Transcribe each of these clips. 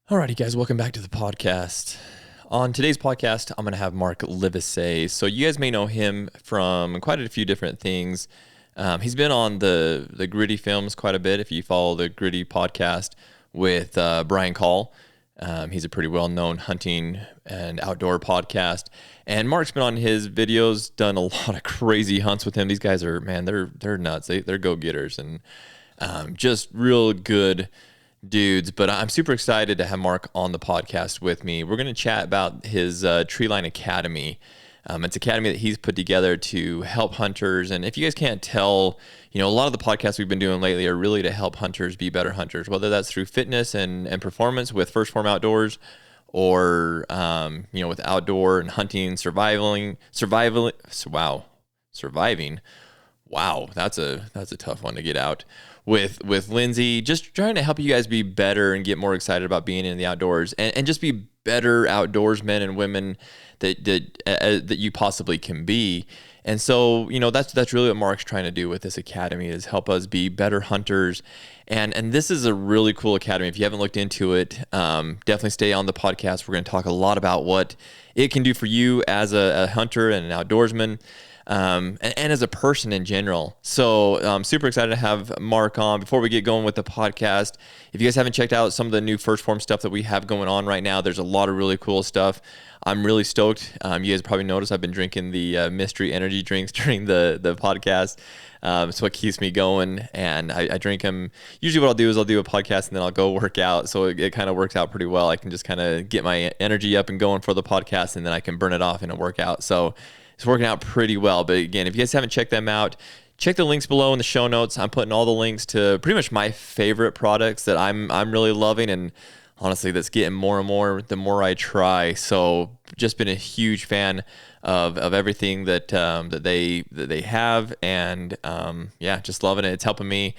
Alrighty, guys, welcome back to the podcast. On today's podcast, I'm going to have Mark Livesay. So you guys may know him from quite a few different things. He's been on the Gritty Films quite a bit. If you follow the Gritty podcast with Brian Call, he's a pretty well-known hunting and outdoor podcast. And Mark's been on his videos, done a lot of crazy hunts with him. These guys are, man, they're nuts. They're go-getters and just real good dudes. But I'm super excited to have Mark on the podcast with me. We're going to chat about his Treeline Academy. It's an academy that he's put together to help hunters. And if you guys can't tell, a lot of the podcasts we've been doing lately are really to help hunters be better hunters, whether that's through fitness and performance with First Form Outdoors, or with outdoor and hunting, surviving. Wow, that's a tough one to get out. With Lindsay, just trying to help you guys be better and get more excited about being in the outdoors and just be better outdoorsmen and women that you possibly can be. And so, that's really what Mark's trying to do with this academy, is help us be better hunters. And this is a really cool academy. If you haven't looked into it, definitely stay on the podcast. We're going to talk a lot about what it can do for you as a hunter and an outdoorsman. And as a person in general. So I'm super excited to have Mark on. Before we get going with the podcast, if you guys haven't checked out some of the new First Form stuff that we have going on right now, there's a lot of really cool stuff. I'm really stoked. You guys probably noticed I've been drinking the mystery energy drinks during the podcast. It's what keeps me going, and I drink them. Usually what I'll do is I'll do a podcast and then I'll go work out. So it kind of works out pretty well. I can just kind of get my energy up and going for the podcast, and then I can burn it off in a workout. So it's working out pretty well. But again, if you guys haven't checked them out, check the links below in the show notes. I'm putting all the links to pretty much my favorite products that I'm really loving, and honestly, that's getting more and more the more I try. So just been a huge fan of everything that they have, and just loving it. It's helping me.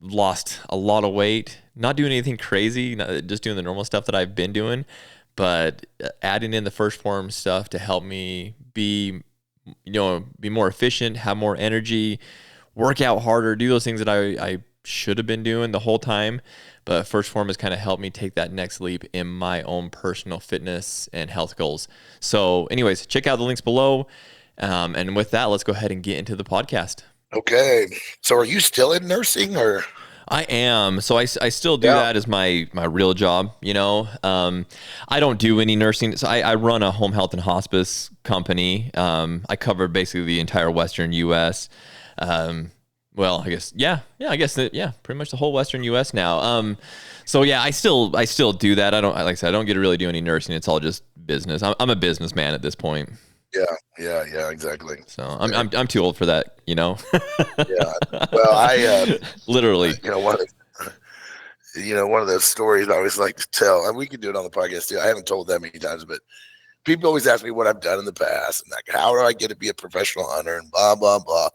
Lost a lot of weight, not doing anything crazy, just doing the normal stuff that I've been doing, but adding in the First Form stuff to help me be more efficient, have more energy, work out harder, do those things that I should have been doing the whole time. But First Form has kind of helped me take that next leap in my own personal fitness and health goals. So anyways, check out the links below. And with that, let's go ahead and get into the podcast. Okay. So are you still in nursing, or? I am. So I still do that as my real job, I don't do any nursing. So I run a home health and hospice company. I cover basically the entire Western U.S. Well, I guess, pretty much the whole Western U.S. now. So yeah, I still do that. Like I said, I don't get to really do any nursing. It's all just business. I'm a businessman at this point. Yeah, exactly. So I'm too old for that, Yeah. Well, I literally, one of those stories I always like to tell, and we can do it on the podcast too. I haven't told that many times, but people always ask me what I've done in the past, and like, how do I get to be a professional hunter, and blah blah blah.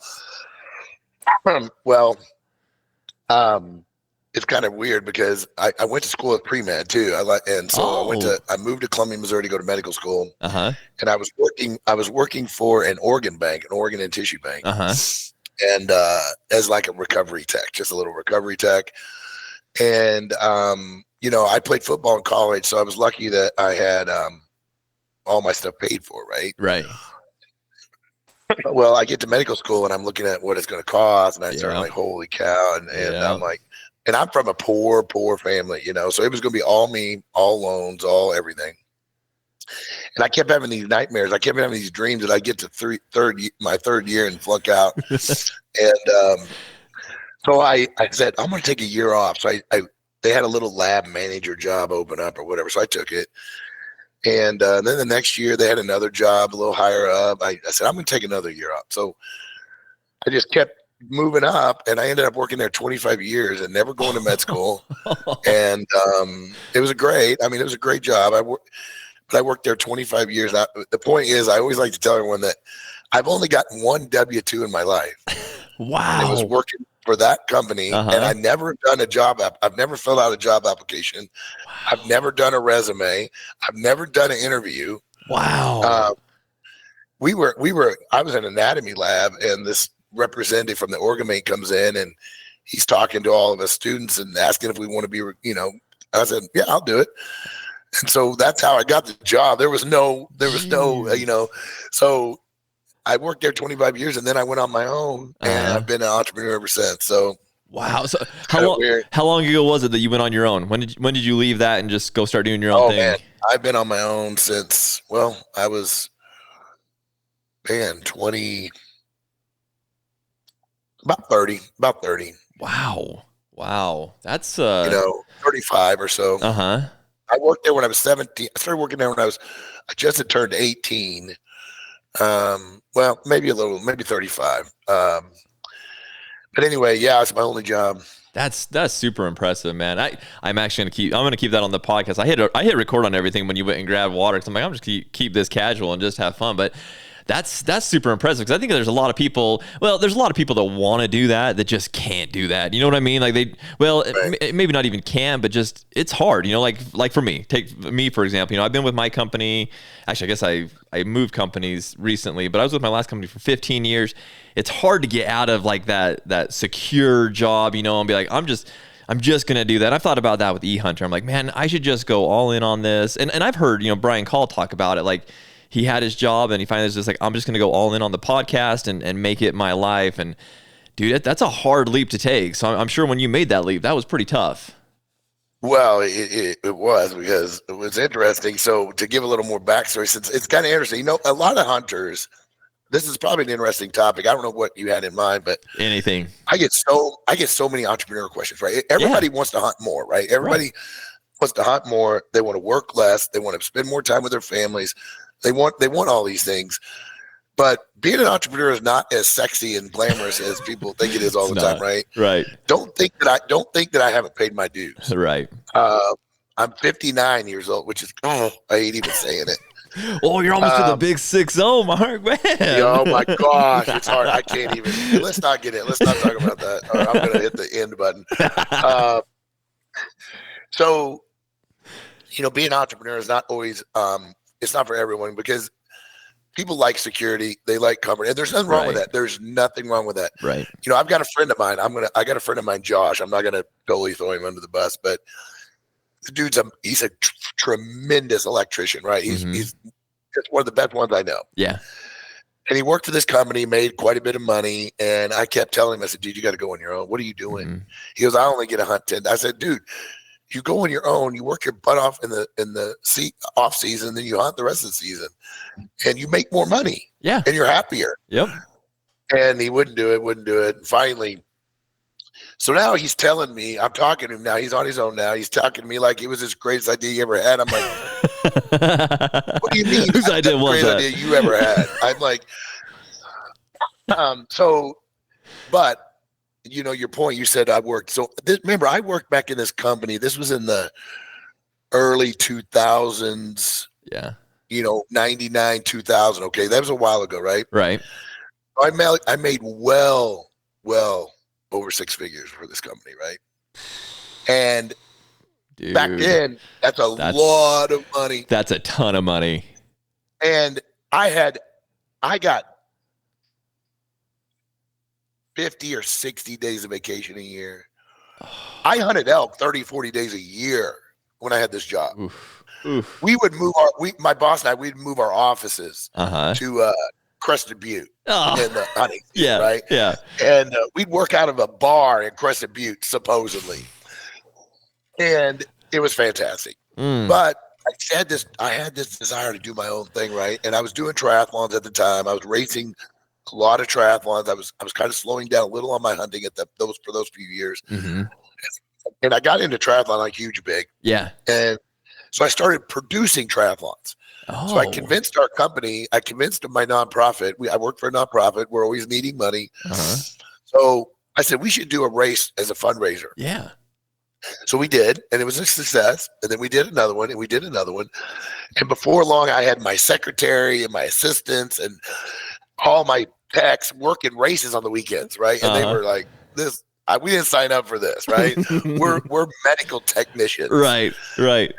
It's kind of weird because I went to school at pre-med too. I moved to Columbia, Missouri to go to medical school. And I was working for an organ bank, an organ and tissue bank. And as like a recovery tech, just a little recovery tech. And I played football in college, so I was lucky that I had all my stuff paid for, right? Right. Well, I get to medical school and I'm looking at what it's going to cost, and I start like, holy cow. And I'm like, and I'm from a poor family, so it was going to be all me, all loans, all everything. And I kept having these nightmares. I kept having these dreams that I get to my third year and flunk out. And so I said, I'm going to take a year off. So they had a little lab manager job open up or whatever. So I took it. And then the next year they had another job a little higher up. I said, I'm going to take another year off. So I just kept moving up, and I ended up working there 25 years and never going to med school. And it was a great job. I worked there 25 years. The point is, I always like to tell everyone that I've only gotten one W-2 in my life. Wow. And it was working for that company, and I never done a job I've never filled out a job application. Wow. I've never done a resume. I've never done an interview. Wow. I was in an anatomy lab, and this representative from the organ bank comes in, and he's talking to all of us students and asking if we want to be, I said, yeah, I'll do it. And so that's how I got the job. There was no, so I worked there 25 years and then I went on my own and I've been an entrepreneur ever since. So wow. So how long ago was it that you went on your own? When did you leave that and just go start doing your own thing? Man, I've been on my own since, I was, 20, about 30. Wow. That's 35 or so. I worked there when I was 17. I started working there when I just had turned 18. Maybe 35. But anyway, yeah, it's my only job. That's super impressive, man. I'm actually gonna keep that on the podcast. I hit record on everything when you went and grabbed water, because I'm like, I'm just keep this casual and just have fun. But that's super impressive, because I think there's a lot of people that want to do that just can't do that. You know what I mean? Like maybe not even can, but just it's hard. Like for me, take me for example. I've been with my company. Actually, I guess I moved companies recently, but I was with my last company for 15 years. It's hard to get out of like that secure job, and be like, I'm just gonna do that. I've thought about that with Ehuntr. I'm like, man, I should just go all in on this. And I've heard Brian Call talk about it, like. He had his job and he finally was just like, I'm just going to go all in on the podcast and make it my life. And dude, that's a hard leap to take. So I'm sure when you made that leap, that was pretty tough. Well, it was, because it was interesting. So to give a little more backstory, since it's kind of interesting, a lot of hunters, this is probably an interesting topic. I don't know what you had in mind, but anything. I get so many entrepreneur questions, right? Everybody wants to hunt more, right? Everybody wants to hunt more. They want to work less. They want to spend more time with their families. They want all these things, but being an entrepreneur is not as sexy and glamorous as people think it is all the time, right? Right. Don't think that I haven't paid my dues. Right. I'm 59 years old, which is I hate even saying it. Oh, you're almost to the big 6-0, Mark, man. Oh my gosh, it's hard. I can't even. Let's not talk about that. Or I'm gonna hit the end button. So, being an entrepreneur is not always. It's not for everyone, because people like security. They like comfort. And there's nothing wrong with that. There's nothing wrong with that. Right. I've got a friend of mine. I got a friend of mine, Josh. I'm not going to totally throw him under the bus, but the he's a tremendous electrician, right? He's just one of the best ones I know. Yeah. And he worked for this company, made quite a bit of money. And I kept telling him, I said, dude, you got to go on your own. What are you doing? He goes, I only get a hunt 10. I said, dude, you go on your own, you work your butt off in the off season, then you hunt the rest of the season, and you make more money. Yeah. And you're happier. Yep. And he wouldn't do it. And finally, so now he's telling me, I'm talking to him now. He's on his own now. He's talking to me like it was his greatest idea he ever had. I'm like, what do you mean? Whose idea was that? Greatest idea you ever had? I'm like, but your point, you said I worked. So remember, I worked back in this company. This was in the early 2000s. Yeah. 99, 2000. Okay. That was a while ago, right? Right. I made well over 6 figures for this company, right? And dude, back then, that's a lot of money. That's a ton of money. And I got 50 or 60 days of vacation a year. I hunted elk 30, 40 days a year when I had this job. Oof. We would move my boss and I, we'd move our offices to Crested Butte in the hunting season, right? Yeah. And we'd work out of a bar in Crested Butte, supposedly. And it was fantastic. But I had this desire to do my own thing, right? And I was doing triathlons at the time. I was racing a lot of triathlons. I was kind of slowing down a little on my hunting at those few years. And I got into triathlon like huge big. Yeah. And so I started producing triathlons. So I convinced our company, I convinced my nonprofit. I work for a nonprofit. We're always needing money. So I said, we should do a race as a fundraiser. Yeah. So we did, and it was a success. And then we did another one, and we did another one. And before long, I had my secretary and my assistants and all my techs working races on the weekends, right? And they were like, we didn't sign up for this, right? we're medical technicians. Right. We're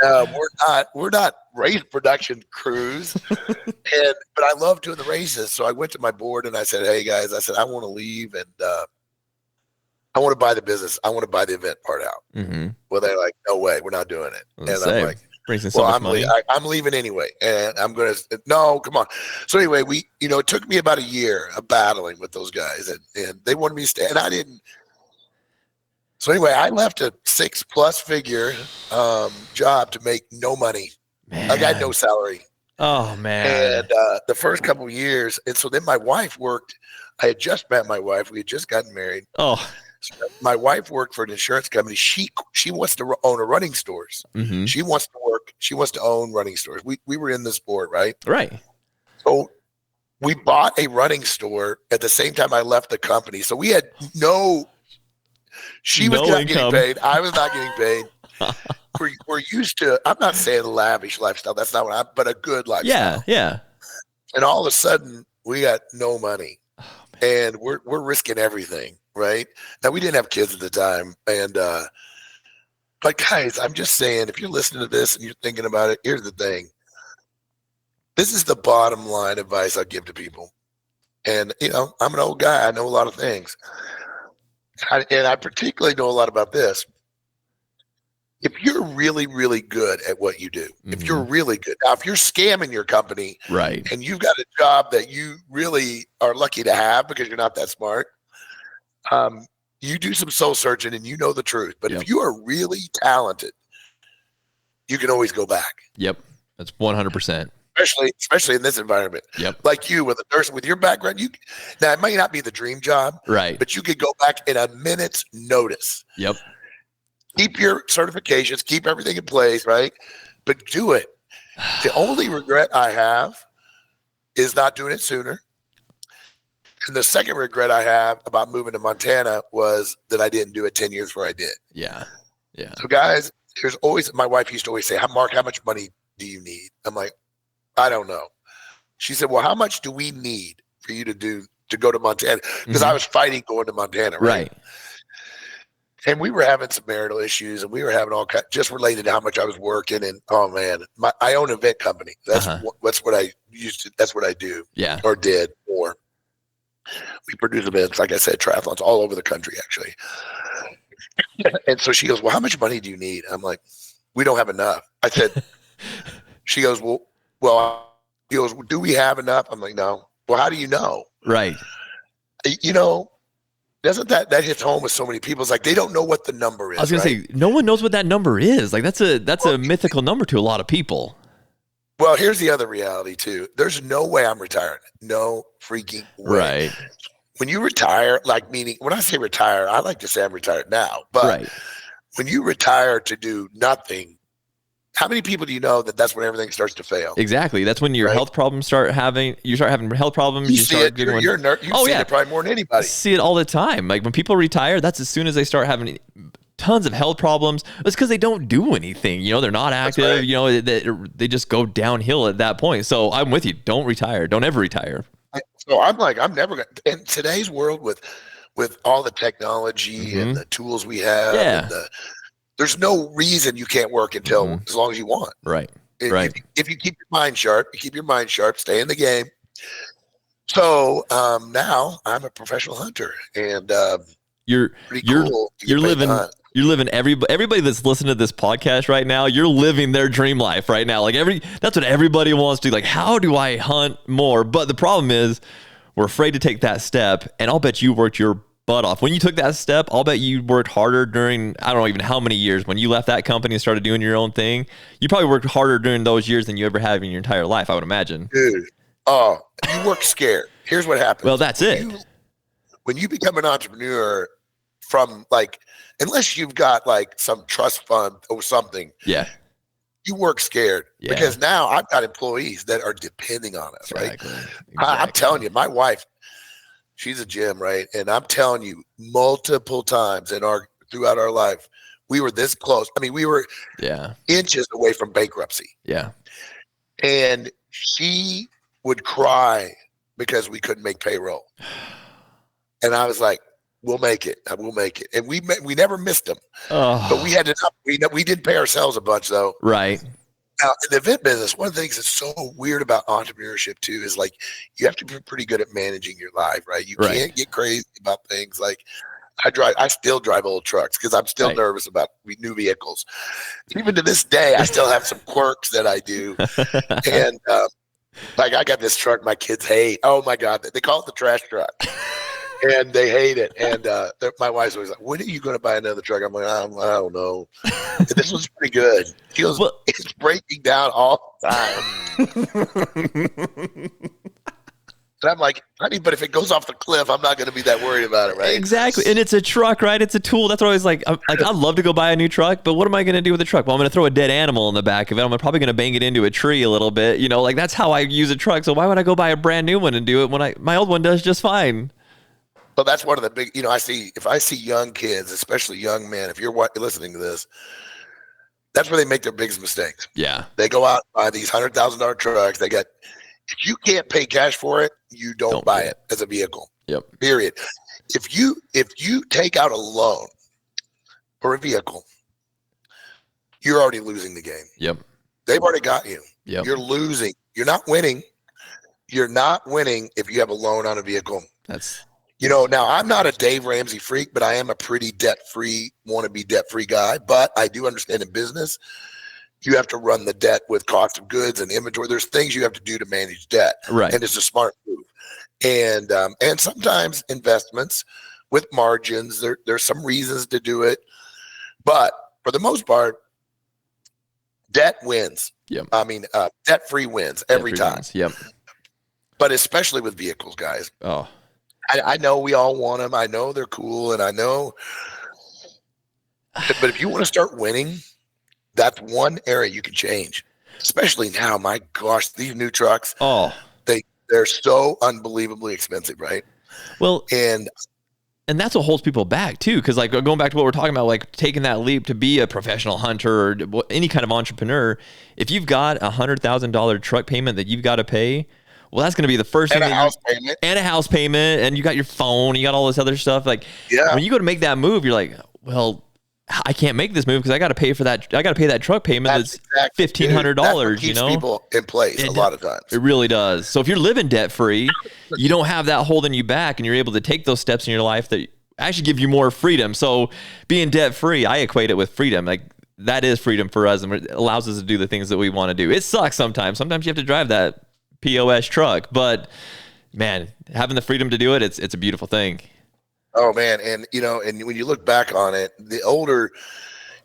not race production crews. But I love doing the races. So I went to my board and I said, hey guys, I want to leave. And I want to buy the business. I want to buy the event part out. Mm-hmm. Well, they're like, no way, we're not doing it. And I'm like, brings in so much money. I'm leaving anyway. And I'm going to, no, come on. So anyway, it took me about a year of battling with those guys and they wanted me to stay and I didn't. So anyway, I left a 6+ figure job to make no money. Man. I got no salary. Oh man. And the first couple of years. And so then my wife worked. I had just met my wife. We had just gotten married. Oh, so my wife worked for an insurance company. She wants to own a running stores. Mm-hmm. She wants to own running stores. We were in the sport, right? Right. So we bought a running store at the same time I left the company. So we had she was not getting paid. I was not getting paid. We're used to, I'm not saying lavish lifestyle. That's not what but a good lifestyle. Yeah. And all of a sudden we got no money. And we're risking everything, right? Now we didn't have kids at the time, and but guys, I'm just saying, if you're listening to this and you're thinking about it, here's the thing: this is the bottom line advice I give to people. And I'm an old guy; I know a lot of things, and I particularly know a lot about this. If you're really, really good at what you do, if you're really good, now if you're scamming your company, right, and you've got a job that you really are lucky to have because you're not that smart, you do some soul searching and you know the truth. But if you are really talented, you can always go back. Yep, that's 100%. Especially in this environment. Yep, like you with a nurse with your background, now it might not be the dream job, right? But you could go back in a minute's notice. Yep. Keep your certifications, keep everything in place, right? But do it. The only regret I have is not doing it sooner. And the second regret I have about moving to Montana was that I didn't do it 10 years before I did. Yeah. So guys, there's always, my wife used to always say, Mark, how much money do you need? I'm like, I don't know. She said, well, how much do we need for you to go to Montana? Because I was fighting going to Montana, right? And we were having some marital issues, and we were having all kinds, just related to how much I was working. And oh man, I own an event company. That's what I used to. That's what I do. Yeah, or did. Or we produce events, like I said, triathlons all over the country, actually. And so she goes, "Well, how much money do you need?" I'm like, "We don't have enough." I said. She goes, "Well." He goes, "Do we have enough?" I'm like, "No." Well, how do you know? Right. Doesn't that hits home with so many people? It's like they don't know what the number is. I was gonna say no one knows what that number is. Like that's a mythical number to a lot of people. Well, here's the other reality too. There's no way I'm retiring. No freaking way. Right. When you retire, meaning when I say retire, I like to say I'm retired now. But when you retire to do nothing, how many people do you know that's when everything starts to fail? Exactly. That's when your health problems start having. You start having health problems. You see it. You're a nerd. You see it probably more than anybody. I see it all the time. Like when people retire, that's as soon as they start having tons of health problems. It's because they don't do anything. They're not active. They just go downhill at that point. So I'm with you. Don't retire. Don't ever retire. So I'm like, I'm never going to. In today's world with all the technology and the tools we have, and there's no reason you can't work until as long as you want. Right. If you keep your mind sharp, stay in the game. So now I'm a professional hunter, and you're living everybody that's listening to this podcast right now. You're living their dream life right now. Like that's what everybody wants to do. Like, how do I hunt more? But the problem is we're afraid to take that step. And I'll bet you worked your butt off. When you took that step, I'll bet you worked harder during, I don't know even how many years. When you left that company and started doing your own thing, you probably worked harder during those years than you ever have in your entire life, I would imagine. Dude, you work scared. Here's what happens. Well, that's it. When you become an entrepreneur from unless you've got some trust fund or something, you work scared because now I've got employees that are depending on us, right? Exactly. I'm telling you, my wife, she's a gym, right? And I'm telling you, multiple times throughout our life, we were this close. I mean, we were inches away from bankruptcy. Yeah. And she would cry because we couldn't make payroll. And I was like, we'll make it. We'll make it. And we never missed them. But we had enough. We did pay ourselves a bunch though. Right. Now, in the event business, one of the things that's so weird about entrepreneurship too is you have to be pretty good at managing your life, right? You can't get crazy about things. I still drive old trucks because I'm still nervous about new vehicles. Even to this day, I still have some quirks that I do. And like I got this truck my kids hate. Oh my God. They call it the trash truck. And they hate it. And my wife's always like, when are you going to buy another truck? I'm like, I don't know. This one's pretty good. She goes, it's breaking down all the time. And I'm like, honey, but if it goes off the cliff, I'm not going to be that worried about it, right? Exactly. And it's a truck, right? It's a tool. That's what I was like. I'd love to go buy a new truck, but what am I going to do with the truck? Well, I'm going to throw a dead animal in the back of it. I'm probably going to bang it into a tree a little bit. You know, like that's how I use a truck. So why would I go buy a brand new one and do it when my old one does just fine? Well, that's one of the big, if I see young kids, especially young men, if you're listening to this, that's where they make their biggest mistakes. Yeah. They go out and buy these $100,000 trucks. If you can't pay cash for it, you don't buy it as a vehicle. Yep. Period. If you take out a loan for a vehicle, you're already losing the game. Yep. They've already got you. Yep. You're losing. You're not winning. You're not winning if you have a loan on a vehicle. Now I'm not a Dave Ramsey freak, but I am a pretty wannabe debt-free guy. But I do understand in business, you have to run the debt with cost of goods and inventory. There's things you have to do to manage debt. Right. And it's a smart move. And sometimes investments with margins, there's some reasons to do it. But for the most part, debt wins. Yep. I mean, debt-free wins every time. Yep. But especially with vehicles, guys. Oh. I know we all want them. I know they're cool. And I know. But if you want to start winning, that's one area you can change, especially now. My gosh, these new trucks, they're so unbelievably expensive, right? Well, and that's what holds people back too. Cause like going back to what we're talking about, like taking that leap to be a professional hunter or any kind of entrepreneur, if you've got $100,000 truck payment that you've got to pay, well, that's going to be the first thing. And a house payment, and you got your phone, you got all this other stuff. Like when you go to make that move, you're like, well, I can't make this move because I got to pay for that. I got to pay that truck payment. That's $1,500. That's what keeps people in place a lot of times. It really does. So if you're living debt free, you don't have that holding you back, and you're able to take those steps in your life that actually give you more freedom. So being debt free, I equate it with freedom. Like that is freedom for us, and it allows us to do the things that we want to do. It sucks sometimes. Sometimes you have to drive that POS truck, but man, having the freedom to do it, it's a beautiful thing. Oh man. And and when you look back on it, the older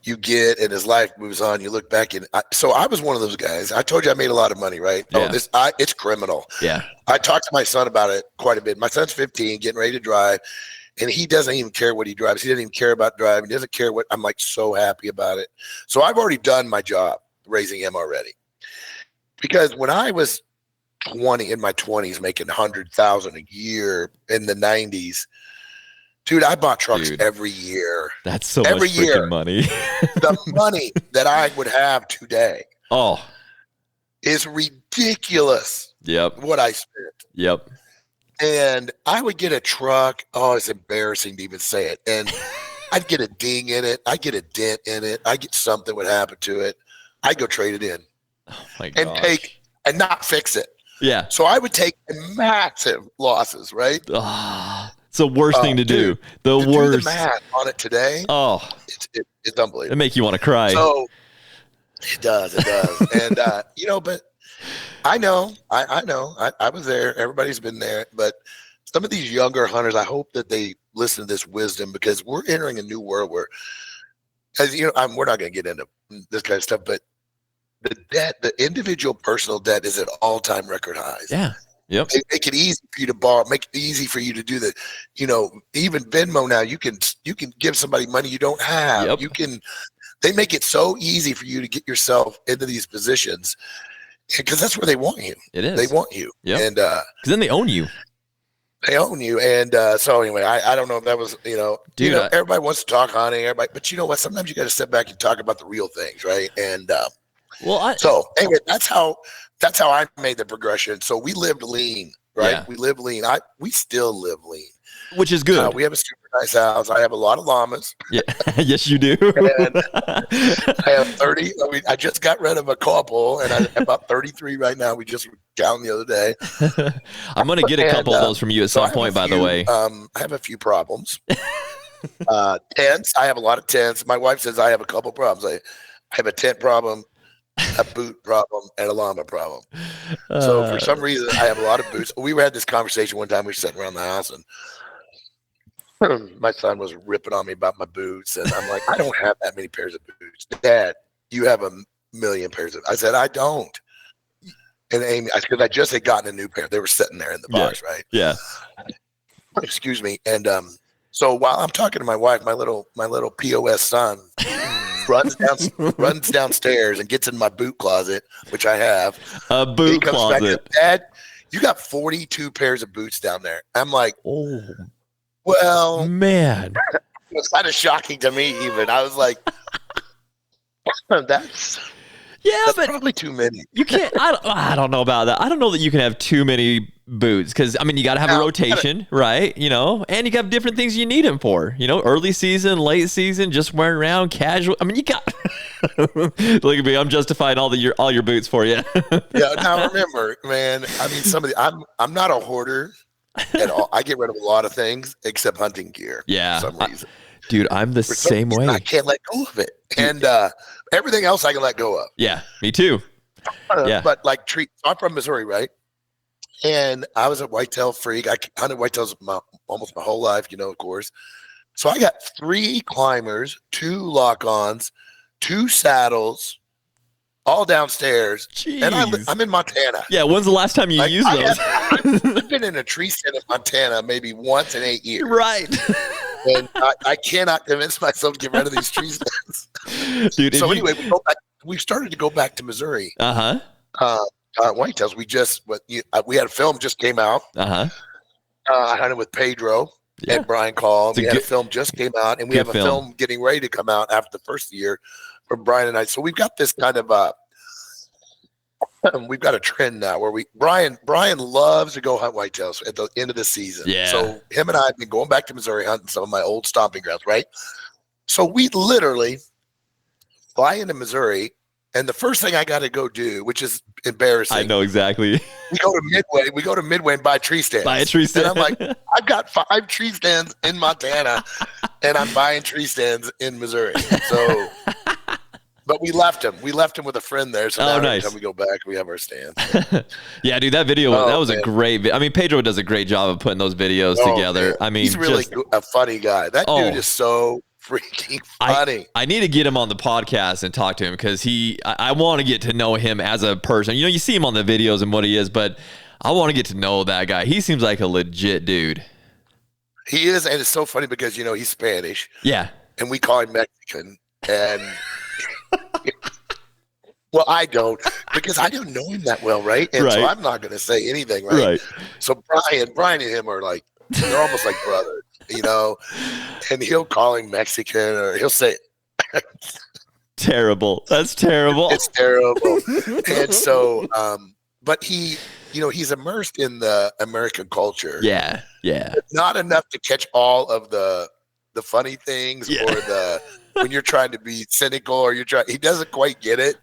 you get and as life moves on, you look back so I was one of those guys. I told you I made a lot of money, right? Yeah. It's criminal. Yeah. I talked to my son about it quite a bit. My son's 15, getting ready to drive, and he doesn't even care what he drives. He doesn't even care about driving. He doesn't care what. I'm like so happy about it. So I've already done my job raising him already. Because when I was in my 20s, making $100,000 a year in the 90s, dude, I bought trucks every year. That's so much freaking money. The money that I would have today is ridiculous. Yep. What I spent. Yep. And I would get a truck. Oh, it's embarrassing to even say it. And I'd get a ding in it. I'd get a dent in it. I'd get something would happen to it. I'd go trade it in. Oh my gosh. And not fix it. Yeah. So I would take massive losses, right? It's the worst thing to do. The worst. Do the math on it today. Oh, it's unbelievable. It make you want to cry. So it does. And but I know. I was there. Everybody's been there. But some of these younger hunters, I hope that they listen to this wisdom, because we're entering a new world where, as you know, we're not going to get into this kind of stuff, but the individual personal debt is at all-time record highs. Yeah. Yep. Make it easy for you to borrow. Make it easy for you to do that. Even Venmo now, you can give somebody money you don't have. Yep. They make it so easy for you to get yourself into these positions, because that's where they want you. It is. They want you. Yeah. And because then they own you. They own you. And so anyway, I don't know if that was, Dude, everybody wants to talk hunting, but you know what? Sometimes you got to step back and talk about the real things, right? And so anyway, that's how I made the progression. So we lived lean, right? Yeah. We lived lean. We still live lean, which is good. We have a super nice house. I have a lot of llamas. Yeah. Yes, you do. And I have 30. I just got rid of a couple, and I have about 33 right now. We just counted the other day. I'm going to get a couple of those from you at some point, by the way. I have a few problems. Tents. I have a lot of tents. My wife says I have a couple problems. I have a tent problem, a boot problem, and a llama problem. So for some reason, I have a lot of boots. We had this conversation one time. We were sitting around the house, and my son was ripping on me about my boots, and I'm like, I don't have that many pairs of boots. Dad, you have a million pairs of. I said, I don't. And Amy, because I just had gotten a new pair. They were sitting there in the box, right? Yeah. Excuse me. And so while I'm talking to my wife, my little POS son runs downstairs and gets in my boot closet, which I have. A boot closet. Back, Dad, you got 42 pairs of boots down there. I'm like, oh, well, man. It was kind of shocking to me even. I was like, that's but probably too many. You can't. I don't know about that. I don't know that you can have too many boots because I mean you got to have a rotation, right? You know, and you got different things you need them for. You know, early season, late season, just wearing around, casual. I mean, you got. Look at me. I'm justifying all your boots for you. Yeah. Now remember, man. I mean, I'm not a hoarder at all. I get rid of a lot of things except hunting gear. Yeah. For some reason. Dude, I'm the same way. I can't let go of it, and everything else I can let go of. Yeah, me too. Yeah, but like I'm from Missouri, right? And I was a whitetail freak. I hunted whitetails almost my whole life, you know, of course. So I got 3 climbers, 2 lock-ons, 2 saddles, all downstairs. Jeez. And I'm in Montana. Yeah, when's the last time you used those? I've been in a tree stand in Montana maybe once in 8 years. Right. And I cannot convince myself to get rid of these tree stands. Dude, so anyway, we started to go back to Missouri. Whitetails. We had a film just came out. I hunted with Pedro and Brian Call. We had a film just came out, and we have a film getting ready to come out after the first year from Brian and I. So we've got this kind of we've got a trend now where Brian loves to go hunt whitetails at the end of the season. Yeah. So him and I have been going back to Missouri hunting some of my old stomping grounds, right? So we literally fly into Missouri, and the first thing I got to go do, which is embarrassing. I know exactly. We go to Midway and buy tree stands. Buy a tree stand. And I'm like, I've got 5 tree stands in Montana, and I'm buying tree stands in Missouri. So. But we left him. We left him with a friend there. So now every time we go back, we have our stand. Yeah, that video, that was a great I mean, Pedro does a great job of putting those videos together. Man. I mean, he's really a funny guy. That dude is so freaking funny. I need to get him on the podcast and talk to him because I want to get to know him as a person. You know, you see him on the videos and what he is, but I want to get to know that guy. He seems like a legit dude. He is, and it's so funny because, you know, he's Spanish. Yeah. And we call him Mexican. And... Well, I don't, because I don't know him that well, right? And so I'm not going to say anything, right? So Brian and him are like, they're almost like brothers, you know? And he'll call him Mexican, or he'll say, terrible. That's terrible. It's terrible. And so, but he, you know, he's immersed in the American culture. Yeah, yeah. Not enough to catch all of the funny things or when you're trying to be cynical or he doesn't quite get it.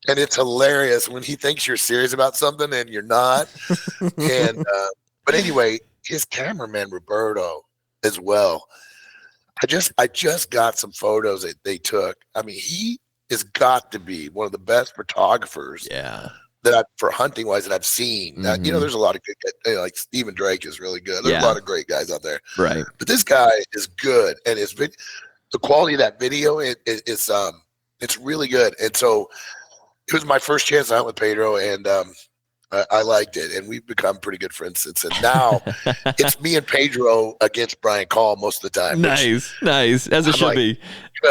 And it's hilarious when he thinks you're serious about something and you're not. And but anyway, his cameraman Roberto as well. I just got some photos that they took. I mean, he has got to be one of the best photographers. Yeah. For hunting wise that I've seen. You know, there's a lot of good, like Stephen Drake is really good. There's a lot of great guys out there. Right. But this guy is good, and the quality of that video it's really good. And so it was my first chance to hunt with Pedro, and I liked it, and we've become pretty good friends since. And now it's me and Pedro against Brian Call most of the time. Nice, as it should be.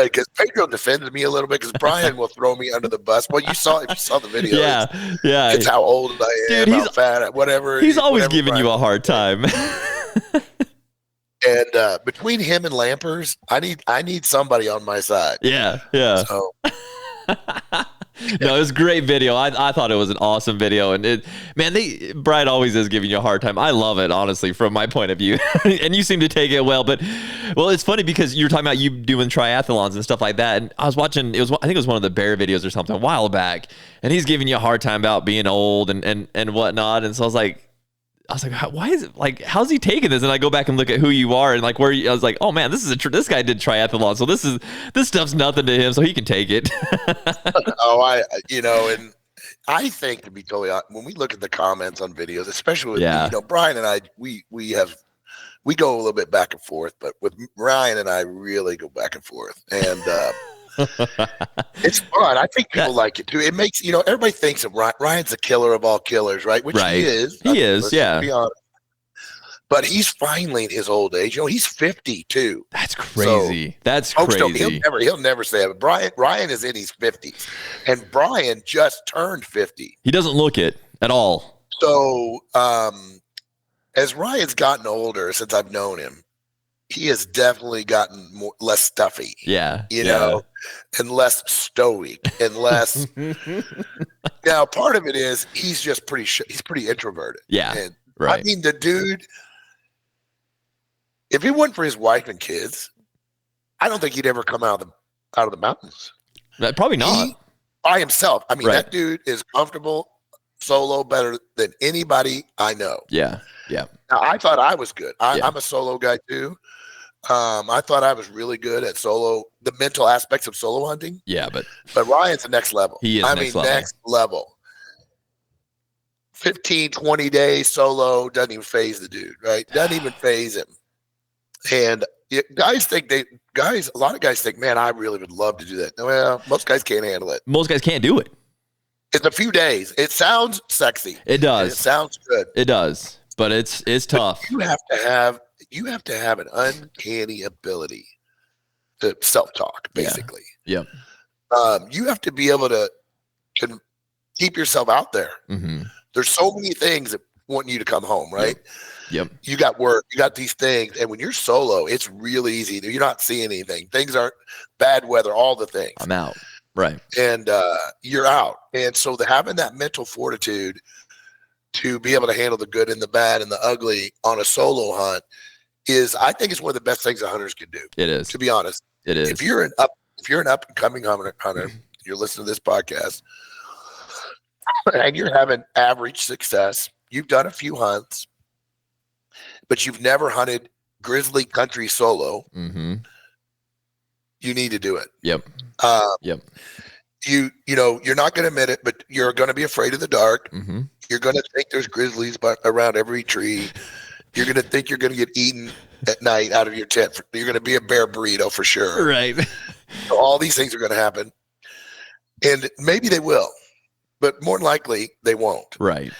Because Pedro defends me a little bit, because Brian will throw me under the bus. Well, if you saw the video, yeah, it's how old I am, dude, how fat, whatever. He's always giving you a hard time. And between him and Lampers, I need somebody on my side. Yeah. So. No, it was a great video. I thought it was an awesome video, and Brian always is giving you a hard time. I love it, honestly, from my point of view, and you seem to take it well. But it's funny because you're talking about you doing triathlons and stuff like that, and I was watching. I think it was one of the bear videos or something a while back, and he's giving you a hard time about being old and whatnot. And so I was like, I was like, why is it like, how's he taking this? And I go back and look at who you are and like I was like, oh man, this guy did triathlon. So this stuff's nothing to him. So he can take it. And I think, to be totally honest, when we look at the comments on videos, especially with me, Brian and I, we go a little bit back and forth, but with Ryan and I really go back and forth. And, it's fun. I think people like it too. It makes, everybody thinks of Ryan's the killer of all killers, right? Which he is. He is, yeah. Be honest. But he's finally in his old age. He's 50 too. That's crazy. That's crazy. He'll never say it. But Ryan is in his 50s, and Brian just turned 50. He doesn't look it at all. So, as Ryan's gotten older since I've known him, he has definitely gotten less stuffy. Yeah. And less stoic and less. Now, part of it is he's just he's pretty introverted. Yeah. And right. I mean, the dude, if it wasn't for his wife and kids, I don't think he'd ever come out of the mountains. Probably not. By himself. I mean, right. That dude is comfortable solo better than anybody I know. Yeah. Yeah. Now, I thought I was good. I'm a solo guy too. I thought I was really good at the mental aspects of solo hunting. Yeah, but Ryan's the next level. He is next level. 15, 20 days solo doesn't even phase the dude, right? Doesn't even phase him. And a lot of guys think, man, I really would love to do that. Well, most guys can't handle it. Most guys can't do it. It's a few days. It sounds sexy. It does. It sounds good. It does. But it's tough. But you have to have an uncanny ability to self-talk, basically. Yeah. You have to be able to keep yourself out there. Mm-hmm. There's so many things that want you to come home, right? Yep. You got work, you got these things, and when you're solo, it's really easy. You're not seeing anything. Things aren't bad weather, all the things. I'm out. Right. And you're out. And so having that mental fortitude to be able to handle the good and the bad and the ugly on a solo hunt I think it's one of the best things that hunters can do. It is. To be honest. It is. If you're an up and coming hunter, you're listening to this podcast and you're having average success, you've done a few hunts, but you've never hunted grizzly country solo. Mm-hmm. You need to do it. Yep. Yep. You're not going to admit it, but you're going to be afraid of the dark. Mm-hmm. You're going to think there's grizzlies around every tree. You're going to think you're going to get eaten at night out of your tent. You're going to be a bear burrito for sure. Right. So all these things are going to happen. And maybe they will, but more than likely they won't. Right.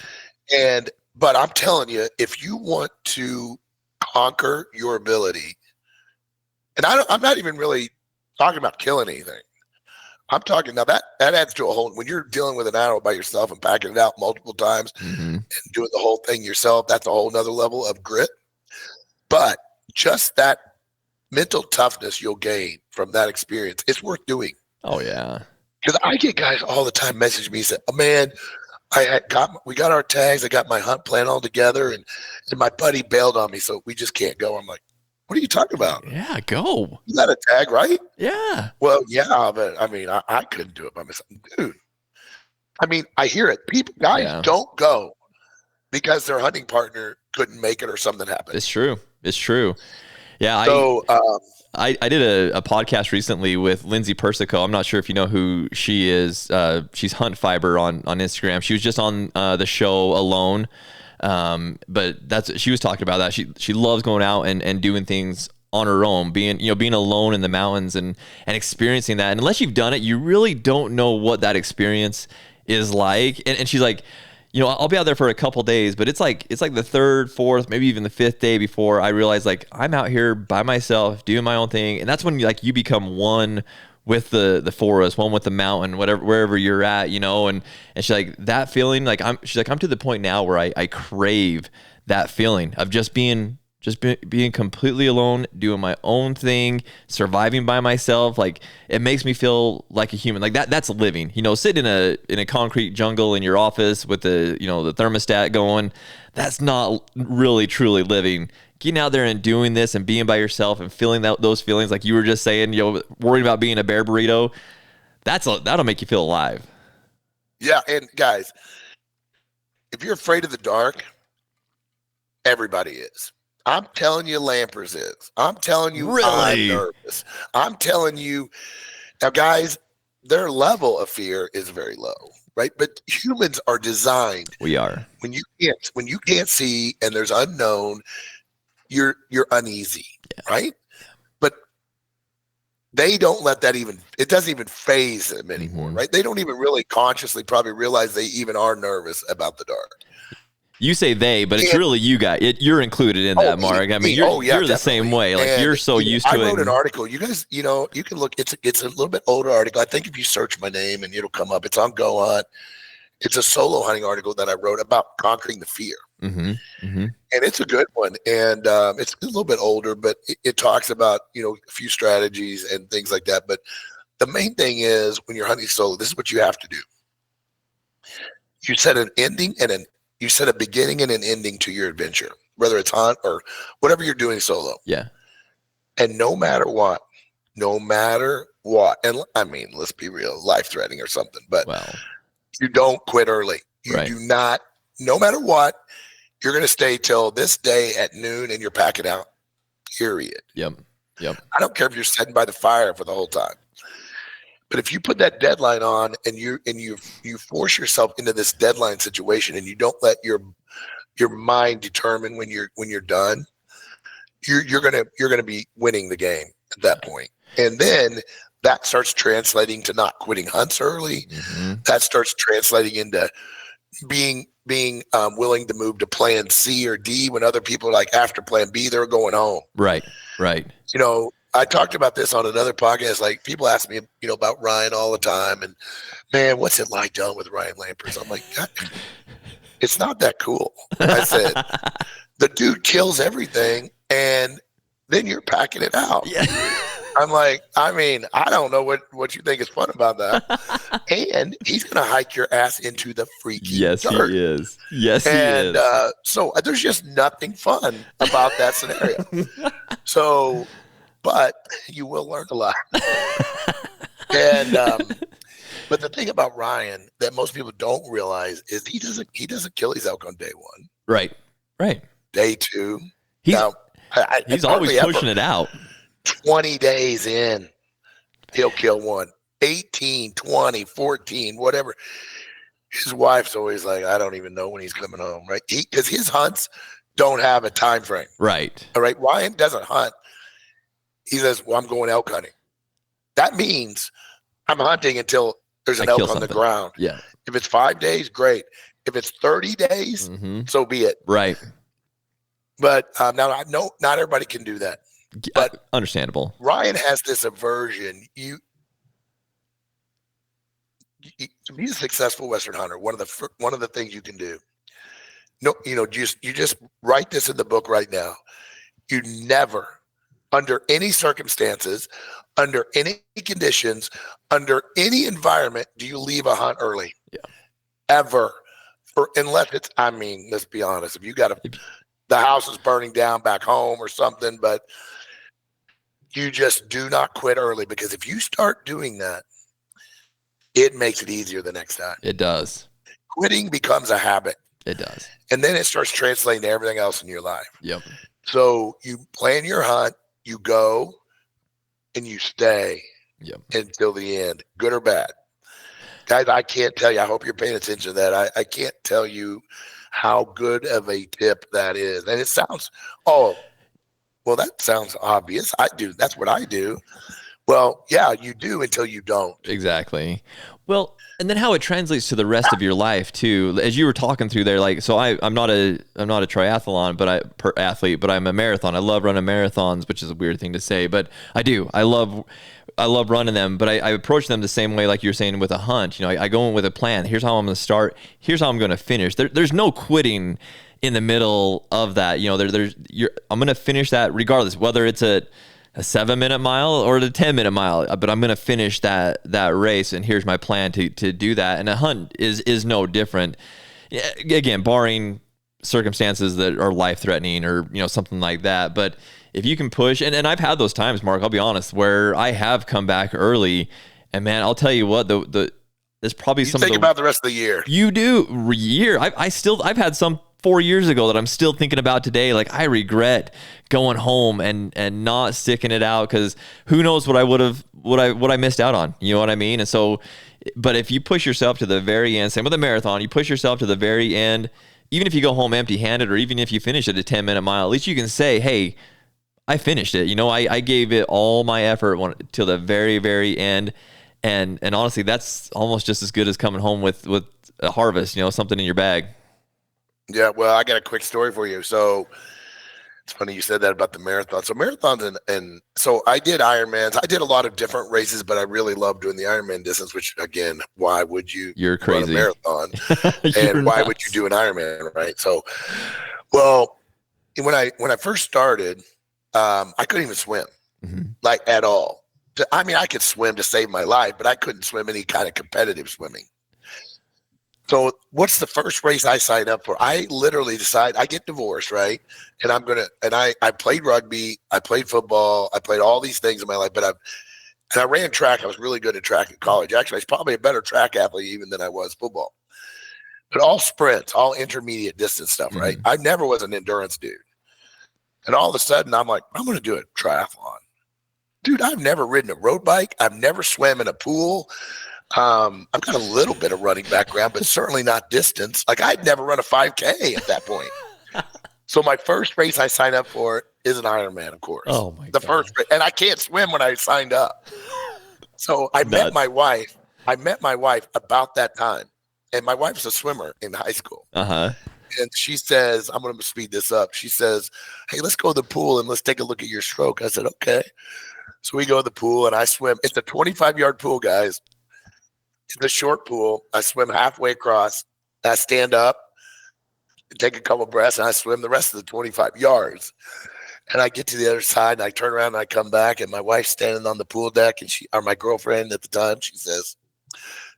But I'm telling you, if you want to conquer your ability, and I'm not even really talking about killing anything. I'm talking now that adds to a whole, when you're dealing with an animal by yourself and packing it out multiple times and doing the whole thing yourself, that's a whole nother level of grit. But just that mental toughness you'll gain from that experience, it's worth doing. Oh yeah. Because I get guys all the time message me and say, oh man, we got our tags, I got my hunt plan all together and my buddy bailed on me, so we just can't go. I'm like, what are you talking about? Yeah, go. You got a tag, right? Yeah. Well, yeah, but I mean, I couldn't do it by myself. Dude, I mean, I hear it. Guys don't go because their hunting partner couldn't make it or something happened. It's true. Yeah. So, I did a podcast recently with Lindsay Persico. I'm not sure if you know who she is. She's Hunt Fiber on Instagram. She was just on the show alone. But she was talking about that. She loves going out and doing things on her own, being alone in the mountains and experiencing that. And unless you've done it, you really don't know what that experience is like. And she's like, I'll be out there for a couple days, but it's like the third, fourth, maybe even the fifth day before I realize like I'm out here by myself doing my own thing. And that's when you become one with the forest, one with the mountain, wherever you're at, and she's like, that feeling, I'm to the point now where I crave that feeling of just being completely alone, doing my own thing, surviving by myself. Like it makes me feel like a human. Like that's living. Sitting in a concrete jungle in your office with the thermostat going, that's not really truly living. Getting out there and doing this and being by yourself and feeling those feelings, like you were just saying, worried about being a bear burrito, that'll make you feel alive. Yeah, and guys, if you're afraid of the dark, Everybody is. I'm telling you, Lampers is. I'm telling you, I'm Really? nervous. I'm telling you, now, guys, their level of fear is very low, right? But humans are designed. We are. When you can't see and there's unknown, you're uneasy, right? But they don't let that it doesn't even phase them anymore, right? They don't even really consciously probably realize they even are nervous about the dark. You say they, but it's really you guys. You're included in that, Mark. I mean, you're the same way. Like, you're so used to it. I wrote an article. You guys, you can look. It's a little bit older article. I think if you search my name and it'll come up. It's on Go Hunt. It's a solo hunting article that I wrote about conquering the fear. And it's a good one. And it's a little bit older, but it talks about, a few strategies and things like that. But the main thing is, when you're hunting solo, this is what you have to do. You set an ending you set a beginning and an ending to your adventure, whether it's hunt or whatever you're doing solo. Yeah. And no matter what, and I mean, let's be real, life-threatening or something, but you don't quit early. You do not, no matter what, you're going to stay till this day at noon and you're packing out, period. Yep. I don't care if you're sitting by the fire for the whole time. But if you put that deadline on and you force yourself into this deadline situation and you don't let your mind determine when you're done, you're gonna be winning the game at that point. And then that starts translating to not quitting hunts early. That starts translating into being willing to move to plan C or D when other people are like, after plan B, they're going home. Right. I talked about this on another podcast. Like, people ask me, about Ryan all the time, and man, what's it like dealing with Ryan Lampers? I'm like, God, it's not that cool. I said, the dude kills everything, and then you're packing it out. Yeah. I'm like, I mean, I don't know what you think is fun about that. And he's gonna hike your ass into the freaking dirt. He is. Yes, he is. And so there's just nothing fun about that scenario. So. But you will learn a lot. And but the thing about Ryan that most people don't realize is he doesn't kill his elk on day one. Right. Day two. He's always pushing it out. 20 days in, he'll kill one. 18, 20, 14, whatever. His wife's always like, I don't even know when he's coming home, right? Because his hunts don't have a time frame. Right. All right. Ryan doesn't hunt. He says, well, I'm going elk hunting. That means I'm hunting until there's an elk on the ground. Yeah. If it's 5 days, great. If it's 30 days, so be it. Right. But now I know not everybody can do that. But understandable. Ryan has this aversion. To be a successful Western hunter, one of the things you can do. You just write this in the book right now. You never, under any circumstances, under any conditions, under any environment, do you leave a hunt early? Yeah. Ever. Unless it's, I mean, let's be honest, if you got the house is burning down back home or something, but you just do not quit early, because if you start doing that, it makes it easier the next time. It does. Quitting becomes a habit. It does. And then it starts translating to everything else in your life. Yep. So you plan your hunt, you go, and you stay until the end, good or bad. Guys, I can't tell you. I hope you're paying attention to that. I can't tell you how good of a tip that is. And it sounds, that sounds obvious. I do. That's what I do. Well, yeah, you do until you don't. Exactly. Well, and then how it translates to the rest of your life too. As you were talking through there, like, so I'm not a triathlon, athlete, but I'm a marathon. I love running marathons, which is a weird thing to say, but I do. I love running them, but I approach them the same way, like you're saying with a hunt. I go in with a plan. Here's how I'm going to start. Here's how I'm going to finish. There's no quitting in the middle of that. I'm going to finish that regardless, whether it's a 7-minute mile or the 10-minute mile, but I'm going to finish that race. And here's my plan to do that. And a hunt is no different. Again, barring circumstances that are life-threatening or, something like that. But if you can push, and I've had those times, Mark, I'll be honest, where I have come back early, and man, I'll tell you what, there's probably you think about the rest of the year. You do year. I've had some 4 years ago that I'm still thinking about today. Like, I regret going home and not sticking it out, because who knows what I missed out on. You know what I mean? And so, but if you push yourself to the very end, same with a marathon, you push yourself to the very end, even if you go home empty-handed, or even if you finish at a 10-minute mile, at least you can say, hey, I finished it. You know, I gave it all my effort till the very, very end. And honestly, that's almost just as good as coming home with a harvest, you know, something in your bag. Yeah, well, I got a quick story for you. So it's funny you said that about the marathon. So marathons and so I did Ironmans. I did a lot of different races, but I really love doing the Ironman distance, which again, why would you You're crazy. run a marathon? And why would you do an Ironman, right? So, well, when I first started, I couldn't even swim, like at all. I mean, I could swim to save my life, but I couldn't swim any kind of competitive swimming. So what's the first race I signed up for? I literally decide I get divorced, right? And I played rugby, I played football, I played all these things in my life, but I ran track. I was really good at track in college. Actually, I was probably a better track athlete even than I was football. But all sprints, all intermediate distance stuff, right? I never was an endurance dude. And all of a sudden I'm like, I'm going to do a triathlon. Dude, I've never ridden a road bike. I've never swam in a pool. I've got a little bit of running background, but certainly not distance. Like, I'd never run a 5K at that point. So my first race I signed up for is an Ironman, of course. Oh my God. First, and I can't swim when I signed up. So I met my wife. I met my wife about that time, and my wife's a swimmer in high school. And she says, I'm going to speed this up. She says, hey, let's go to the pool and let's take a look at your stroke. I said, okay. So we go to the pool and I swim. It's a 25-yard pool, guys. It's a short pool. I swim halfway across. I stand up, take a couple breaths, and I swim the rest of the 25 yards. And I get to the other side, and I turn around, and I come back, and my wife's standing on the pool deck, and or my girlfriend at the time, she says,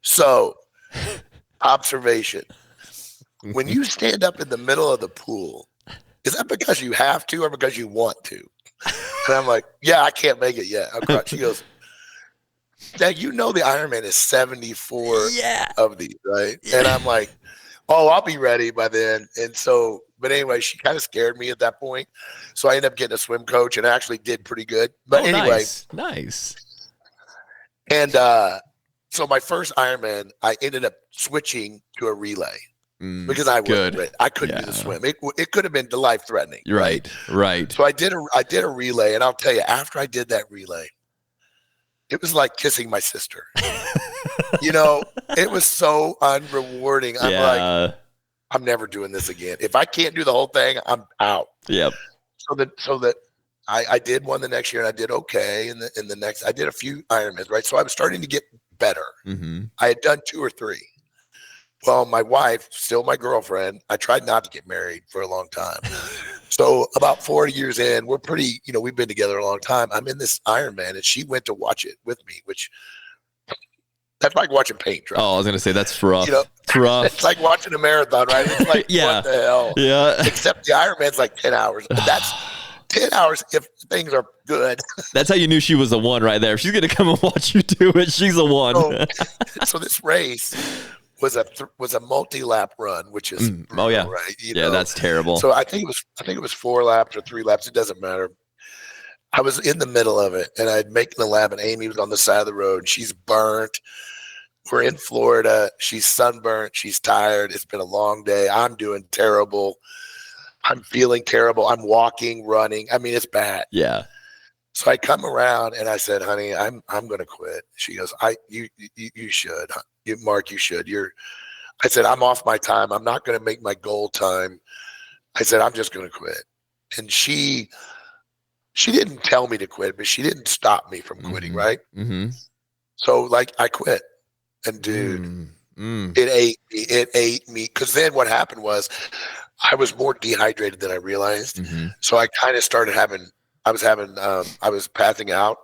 so, observation. When you stand up in the middle of the pool, is that because you have to or because you want to? And I'm like, yeah, I can't make it yet. She goes, now, you know, the Ironman is 74 of these, right? Yeah. And I'm like, oh, I'll be ready by then. And so, but anyway, she kind of scared me at that point. So I ended up getting a swim coach and I actually did pretty good. But anyway. Nice. And so my first Ironman, I ended up switching to a relay because I wasn't ready. I couldn't do the swim. It could have been life threatening. Right. So I did a relay, and I'll tell you, after I did that relay, it was like kissing my sister. You know, it was so unrewarding. I'm like, I'm never doing this again. If I can't do the whole thing, I'm out. Yep. So that I did one the next year, and I did okay. And the next, I did a few Ironmans, right? So I was starting to get better. I had done 2 or 3. Well, my wife, still my girlfriend, I tried not to get married for a long time. So about 4 years in, we're pretty, you know, we've been together a long time. I'm in this Ironman, and she went to watch it with me, which that's like watching paint dry. Oh, I was going to say, that's rough. You know, it's rough. It's like watching a marathon, right? It's like, what the hell? Yeah. Except the Ironman's like 10 hours. But that's 10 hours if things are good. That's how you knew she was the one right there. If she's going to come and watch you do it, she's the one. So this race was a multi-lap run, which is brutal, right? You know? That's terrible. So I think it was 4 laps or 3 laps. It doesn't matter. I was in the middle of it, and I'd making the lap, and Amy was on the side of the road. She's burnt. We're in Florida. She's sunburnt. She's tired. It's been a long day. I'm doing terrible. I'm feeling terrible. I'm walking, running. I mean, it's bad. Yeah. So I come around and I said, honey, I'm going to quit. She goes, you should. Mark, you should. I said, I'm off my time. I'm not going to make my goal time. I said, I'm just going to quit. And she didn't tell me to quit, but she didn't stop me from quitting, right? So like I quit. And dude, it ate me. Because then what happened was I was more dehydrated than I realized. So I kind of started I was passing out,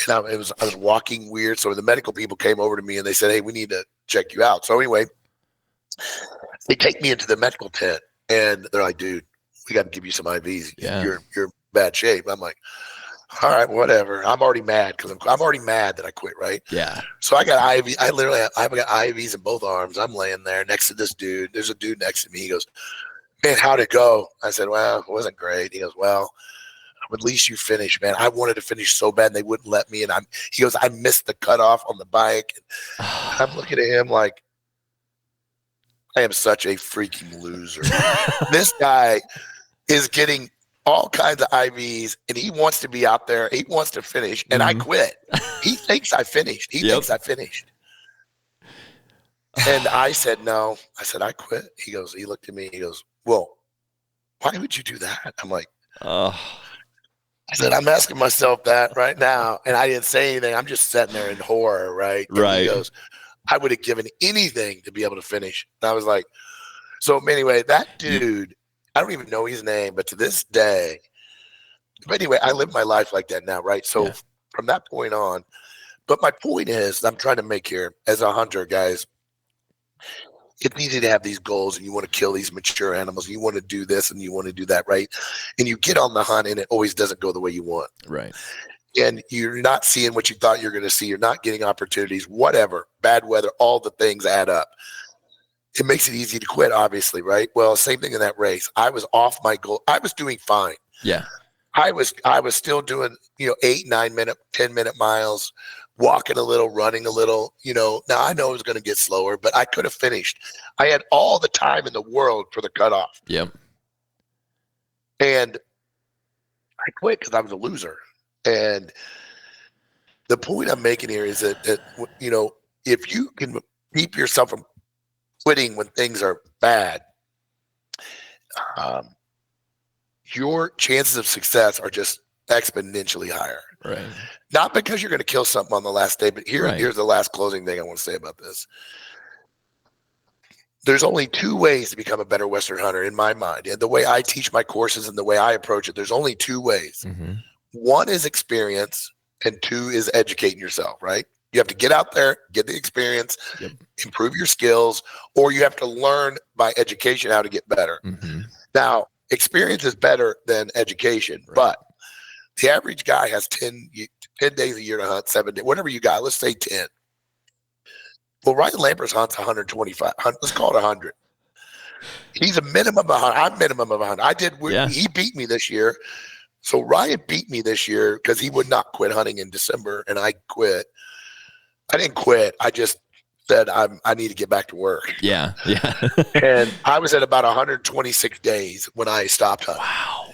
and I was walking weird. So the medical people came over to me and they said, hey, we need to check you out. So anyway, they take me into the medical tent and they're like, dude, we got to give you some IVs. Yeah. You're in bad shape. I'm like, all right, whatever. I'm already mad because I'm already mad that I quit, right? Yeah. So I got IV. I've got IVs in both arms. I'm laying there next to this dude. There's a dude next to me. He goes, man, how'd it go? I said, well, it wasn't great. He goes, well, at least you finished, man. I wanted to finish so bad and they wouldn't let me. And he goes, I missed the cutoff on the bike. And I'm looking at him like, I am such a freaking loser. This guy is getting all kinds of IVs and he wants to be out there. He wants to finish. And I quit. He thinks I finished. He thinks I finished. And I said, no. I said, I quit. He looked at me. He goes, well, why would you do that? I'm like, I said, I'm asking myself that right now. And I didn't say anything. I'm just sitting there in horror, right? And he goes, I would have given anything to be able to finish. And I was like, so anyway, that dude, I don't even know his name, but to this day, but anyway, I live my life like that now, right? So from that point on, but my point is, I'm trying to make here as a hunter, guys, it's easy to have these goals and you want to kill these mature animals. And you want to do this and you want to do that, right? And you get on the hunt and it always doesn't go the way you want. Right. And you're not seeing what you thought you're going to see. You're not getting opportunities, whatever, bad weather, all the things add up. It makes it easy to quit, obviously, right? Well, same thing in that race. I was off my goal. I was doing fine. Yeah. I was still doing, 8, 9 minute, 10-minute miles, walking a little, running a little, now I know it was going to get slower, but I could have finished. I had all the time in the world for the cutoff. Yep. And I quit because I was a loser. And the point I'm making here is that if you can keep yourself from quitting when things are bad, your chances of success are just exponentially higher. Right. Not because you're going to kill something on the last day, but here's the last closing thing I want to say about this. There's only 2 ways to become a better Western hunter in my mind. And the way I teach my courses and the way I approach it, there's only 2 ways. Mm-hmm. 1 is experience and 2 is educating yourself, right? You have to get out there, get the experience, improve your skills, or you have to learn by education how to get better. Mm-hmm. Now, experience is better than education, but the average guy has 10 days a year to hunt, 7 days, whatever you got. Let's say 10. Well, Ryan Lampers hunts 125. Let's call it 100. He's a minimum of 100. I'm minimum of 100. He beat me this year. So Ryan beat me this year because he would not quit hunting in December, and I quit. I didn't quit. I just said I need to get back to work. Yeah. And I was at about 126 days when I stopped hunting. Wow.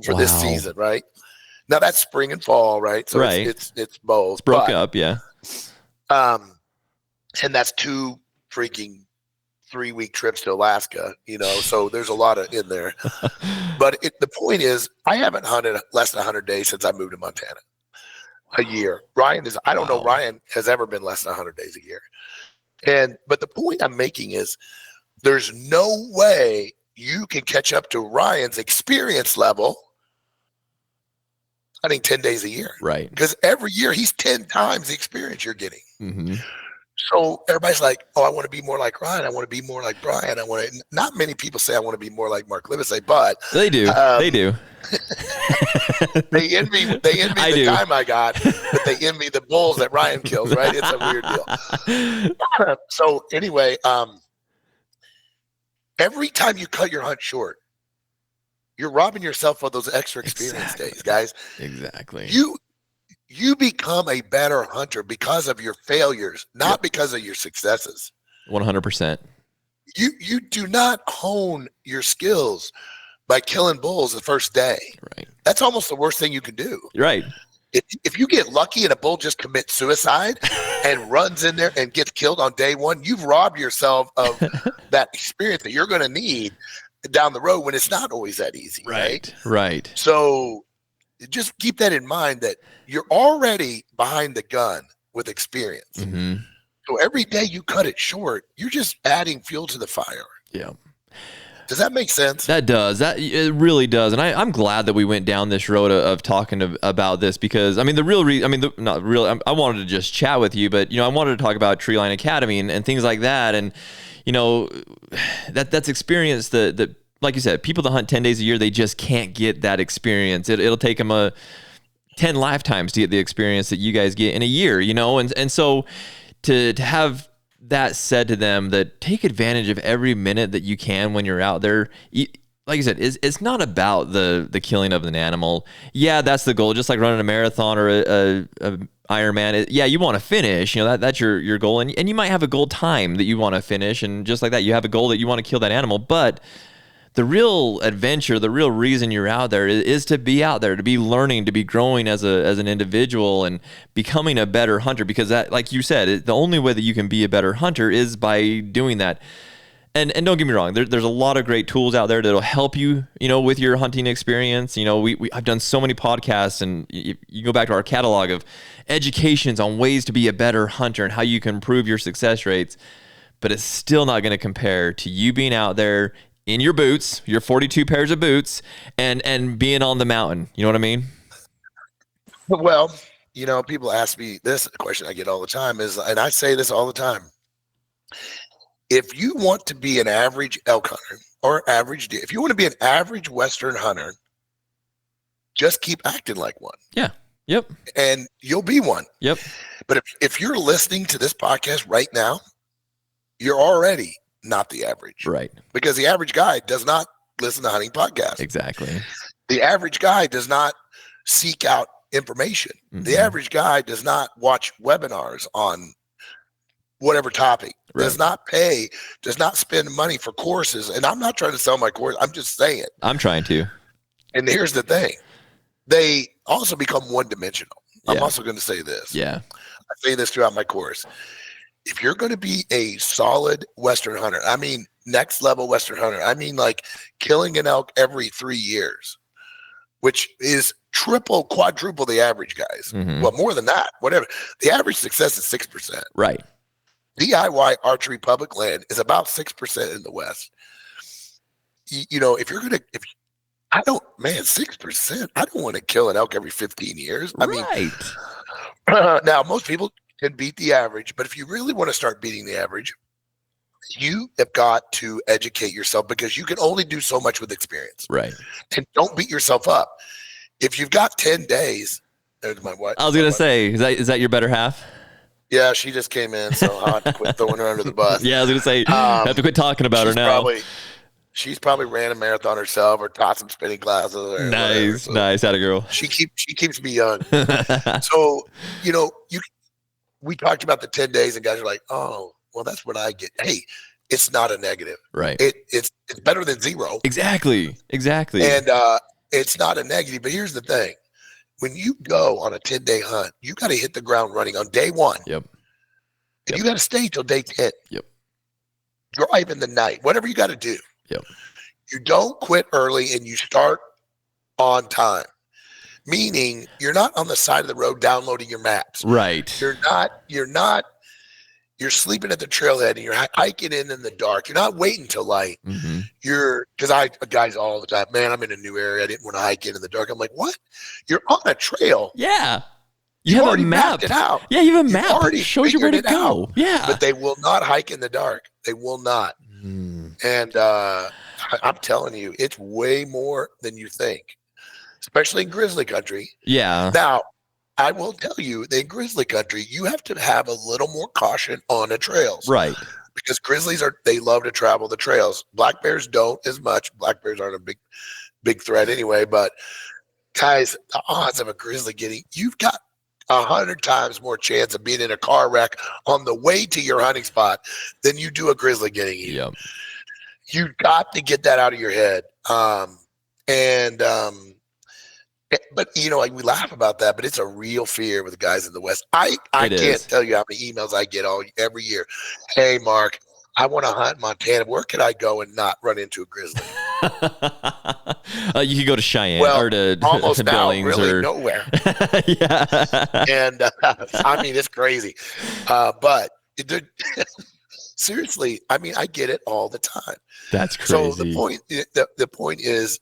For this season, right? Now that's spring and fall, right? So it's both. It's broke up, yeah. And that's 2 freaking 3-week trips to Alaska, so there's a lot of in there. But the point is, I haven't hunted less than 100 days since I moved to Montana. A year. I don't know Ryan has ever been less than 100 days a year. But the point I'm making is there's no way you can catch up to Ryan's experience level hunting 10 days a year. Right. Because every year he's 10 times the experience you're getting. Mm-hmm. So everybody's like, oh, I want to be more like Ryan. I want to be more like Brian. Not many people say I want to be more like Mark Livesay, but they do. They do. They envy the time I got, but they envy the bulls that Ryan kills, right? It's a weird deal. So anyway, every time you cut your hunt short, you're robbing yourself of those extra experience days, guys. Exactly. You become a better hunter because of your failures, not because of your successes. 100%. You do not hone your skills by killing bulls the first day. Right. That's almost the worst thing you can do. Right. If you get lucky and a bull just commits suicide and runs in there and gets killed on day 1, you've robbed yourself of that experience that you're going to need down the road when it's not always that easy. Right. So just keep that in mind that you're already behind the gun with experience. Mm-hmm. So every day you cut it short, you're just adding fuel to the fire. Yeah. Does that make sense? That does. It really does. And I'm glad that we went down this road of talking about this because, I mean, I wanted to just chat with you, but, I wanted to talk about Treeline Academy and things like that. And, that's experience that, like you said, people that hunt 10 days a year, they just can't get that experience. It'll take them 10 lifetimes to get the experience that you guys get in a year, and so to have that said to them, that take advantage of every minute that you can when you're out there, like you said, it's not about the killing of an animal. Yeah, that's the goal. Just like running a marathon or a Ironman. Yeah, you want to finish. You know, that's your goal, and you might have a goal time that you want to finish, and just like that, you have a goal that you want to kill that animal. But the real adventure, the real reason you're out there is to be out there, to be learning, to be growing as an individual and becoming a better hunter. Because that, like you said, the only way that you can be a better hunter is by doing that. And don't get me wrong, there's a lot of great tools out there that'll help you, you know, with your hunting experience. You know, I've done so many podcasts, and you go back to our catalog of educations on ways to be a better hunter and how you can improve your success rates. But it's still not going to compare to you being out there in your boots, your 42 pairs of boots, and being on the mountain. You know what I mean? Well, you know, people ask me this question I get all the time is, and I say this all the time. If you want to be an average elk hunter or average deer, if you want to be an average Western hunter, just keep acting like one. Yeah. Yep. And you'll be one. Yep. But if you're listening to this podcast right now, you're already not the average. Right. Because the average guy does not listen to hunting podcasts. Exactly. The average guy does not seek out information. Mm-hmm. The average guy does not watch webinars on whatever topic. Right. Does not spend money for courses. And I'm not trying to sell my course. I'm just saying. I'm trying to. And here's the thing. They also become one-dimensional. Yeah. I'm also going to say this. Yeah. I say this throughout my course. If you're going to be a solid Western hunter, I mean, next level Western hunter, I mean, like killing an elk every 3 years, which is triple, quadruple the average guys. Mm-hmm. Well, more than that, whatever. The average success is 6%. Right. DIY archery public land is about 6% in the West. You know, if you're going to, 6%, I don't want to kill an elk every 15 years. I mean, now most people can beat the average, but if you really want to start beating the average, you have got to educate yourself, because you can only do so much with experience. Right. And don't beat yourself up. If you've got 10 days, there's my wife. I was going to say, is that your better half? Yeah, she just came in, so I'll have to quit throwing her under the bus. Yeah, I was going to say, I have to quit talking about her now. She's probably ran a marathon herself or taught some spinning classes. Or nice, so nice. Atta girl. She keeps me young. So, you know, we talked about the 10 days, and guys are like, oh, well, that's what I get. Hey, it's not a negative. Right. It's better than zero. Exactly. And it's not a negative. But here's the thing. When you go on a 10-day hunt, you got to hit the ground running on day 1. Yep. And you got to stay till day 10. Yep. Drive in the night, whatever you got to do. Yep. You don't quit early, and you start on time. Meaning you're not on the side of the road downloading your maps. Right. You're sleeping at the trailhead, and you're hiking in the dark. You're not waiting till light. Mm-hmm. Because guys all the time, man, I'm in a new area. I didn't want to hike in the dark. I'm like, what? You're on a trail. Yeah. You have a map. It out. Yeah, you have a map. Already shows you where to go. Out. Yeah. But they will not hike in the dark. They will not. Mm. And I'm telling you, it's way more than you think, especially in grizzly country. Yeah. Now, I will tell you, in grizzly country, you have to have a little more caution on the trails. Right. Because grizzlies they love to travel the trails. Black bears don't as much. Black bears aren't a big threat anyway. But guys, the odds of a grizzly you've got 100 times more chance of being in a car wreck on the way to your hunting spot than you do a grizzly getting you. Yep. You've got to get that out of your head. But you know, like we laugh about that, but it's a real fear with the guys in the West. I can't tell you how many emails I get every year. Hey, Mark, I want to hunt in Montana. Where could I go and not run into a grizzly? You could go to Cheyenne or to almost now, Billings really or nowhere. Yeah. And I mean, it's crazy. But seriously, I mean, I get it all the time. That's crazy. So the point is,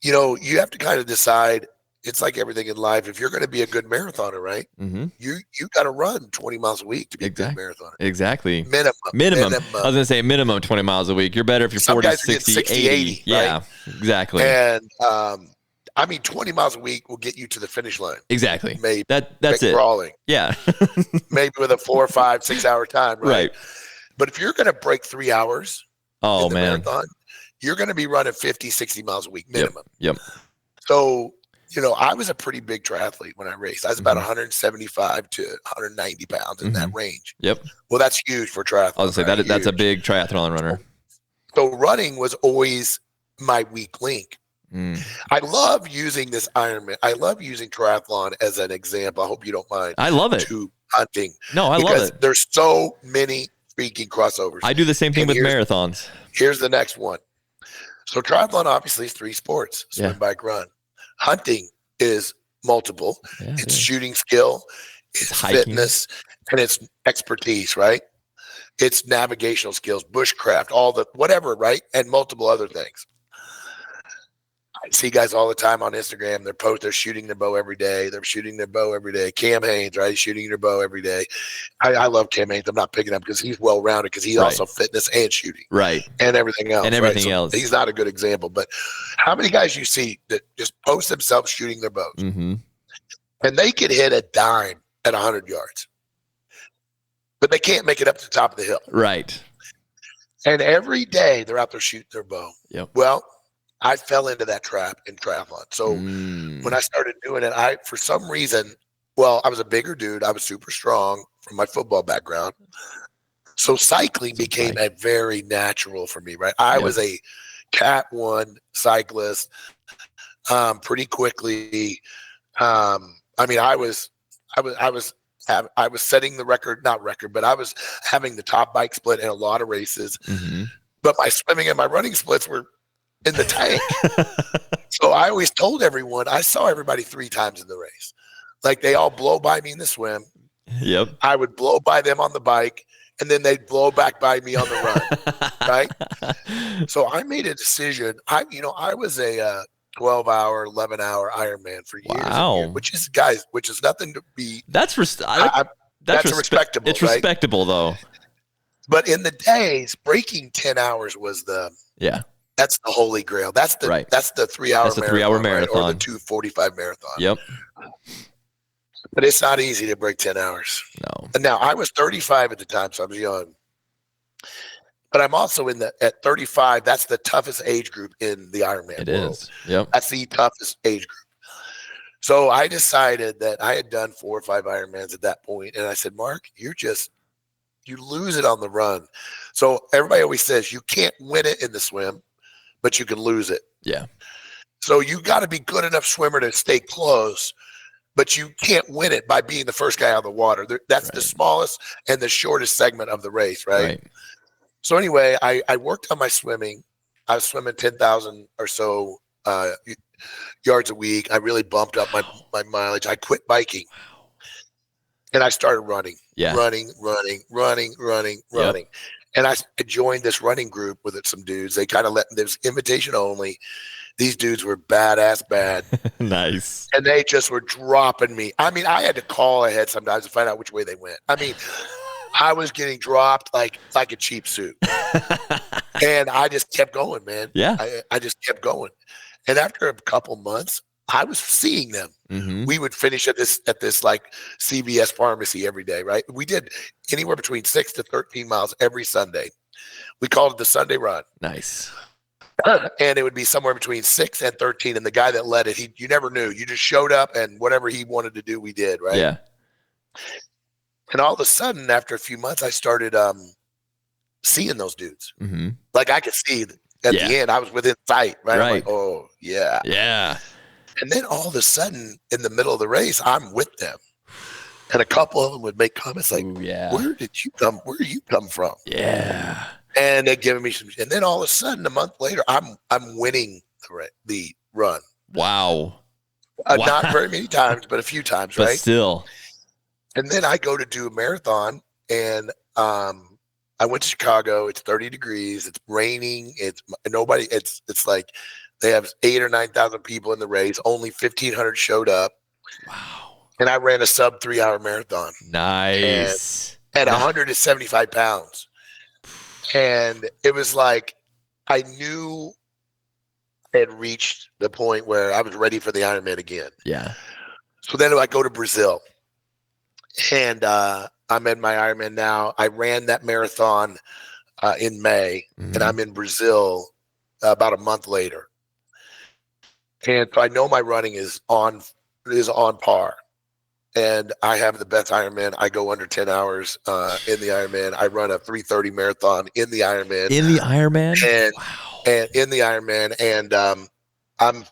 you know, you have to kind of decide. It's like everything in life. If you're going to be a good marathoner, right? Mm-hmm. You got to run 20 miles a week to be a good marathoner. Exactly. Minimum. I was going to say minimum 20 miles a week. You're better if you're 40, 60, 80. Yeah, right? Exactly. And I mean, 20 miles a week will get you to the finish line. Exactly. Maybe that's it. Crawling. Yeah. Maybe with a 4 or 5, 6 hour time. Right. Right. But if you're going to break 3 hours, oh in the man, marathon, you're going to be running 50, 60 miles a week minimum. Yep. So, I was a pretty big triathlete when I raced. I was about 175 to 190 pounds in that range. Yep. Well, that's huge for triathlon. I was going to say that's a big triathlon runner. So running was always my weak link. I love using this Ironman. I love using triathlon as an example. I hope you don't mind. I love it. To hunting. No, I love it. There's so many freaking crossovers. I do the same thing with marathons. Here's the next one. So triathlon obviously is 3 sports: swim, bike, run. Hunting is multiple. Yeah, it's shooting skill, it's fitness, and it's expertise, right? It's navigational skills, bushcraft, all the whatever, right? And multiple other things. I see guys all the time on Instagram. They're shooting their bow every day. Cam Hanes, right? Shooting their bow every day. I love Cam Hanes. I'm not picking up because he's well-rounded because he's also fitness and shooting. Right. And everything else. else. He's not a good example. But how many guys you see that just post themselves shooting their bows? And they could hit a dime at 100 yards. But they can't make it up to the top of the hill. Right. And every day they're out there shooting their bow. Yep. Well, I fell into that trap in triathlon. So when I started doing it, for some reason, I was a bigger dude. I was super strong from my football background. So cycling became a very natural for me, right? I was a Cat 1 cyclist pretty quickly. I was setting the record, not record, but I was having the top bike split in a lot of races. But my swimming and my running splits were in the tank. So I always told everyone, I saw everybody 3 times in the race. Like they all blow by me in the swim. Yep. I would blow by them on the bike, and then they'd blow back by me on the run. Right. So I made a decision. I was a 12-hour, 11-hour Ironman for years. Wow. Which is nothing to be. That's respectable. It's respectable though. But in the days, breaking 10 hours was that's the holy grail. That's the 3-hour marathon. Right? Or the 2:45 marathon. Yep. But it's not easy to break 10 hours. No. And now I was 35 at the time, so I was young. But I'm also at 35. That's the toughest age group in the Ironman world. It is. Yep. That's the toughest age group. So I decided that I had done 4 or 5 Ironmans at that point, and I said, Mark, you lose it on the run. So everybody always says you can't win it in the swim, but you can lose it. Yeah. So you got to be good enough swimmer to stay close, but you can't win it by being the first guy out of the water. That's the smallest and the shortest segment of the race, right? So anyway, I worked on my swimming. I was swimming 10,000 or so yards a week. I really bumped up my mileage. I quit biking. And I started running. Yeah. Running. Yep. And I joined this running group with some dudes. They kind of there was invitation only. These dudes were badass bad. Nice. And they just were dropping me. I had to call ahead sometimes to find out which way they went. I was getting dropped like a cheap suit. And I just kept going, man. Yeah. I just kept going. And after a couple months, I was seeing them. We would finish at this like CVS pharmacy every day, right? We did anywhere between 6 to 13 miles every Sunday. We called it the Sunday Run. Nice. And it would be somewhere between 6 and 13. And the guy that led it, you never knew. You just showed up, and whatever he wanted to do, we did, right? Yeah. And all of a sudden, after a few months, I started seeing those dudes. Like I could see at the end, I was within sight, right? I'm like, oh, yeah. Yeah. And then all of a sudden, in the middle of the race, I'm with them. And a couple of them would make comments like, where did you come? Where do you come from? Yeah. And they're giving me some. And then all of a sudden, a month later, I'm winning the run. Wow. Not very many times, but a few times, right? But still. And then I go to do a marathon, and I went to Chicago. It's 30 degrees. It's raining. It's like they have 8,000 or 9,000 people in the race. Only 1,500 showed up. Wow. And I ran a sub 3-hour marathon. Nice. At 175 pounds. And it was like I knew I had reached the point where I was ready for the Ironman again. Yeah. So then I go to Brazil. And I'm in my Ironman now. I ran that marathon in May, and I'm in Brazil about a month later. And so I know my running is on par. And I have the best Ironman. I go under 10 hours in the Ironman. I run a 3:30 marathon in the Ironman. In the Ironman? And, wow. And in the Ironman. And I'm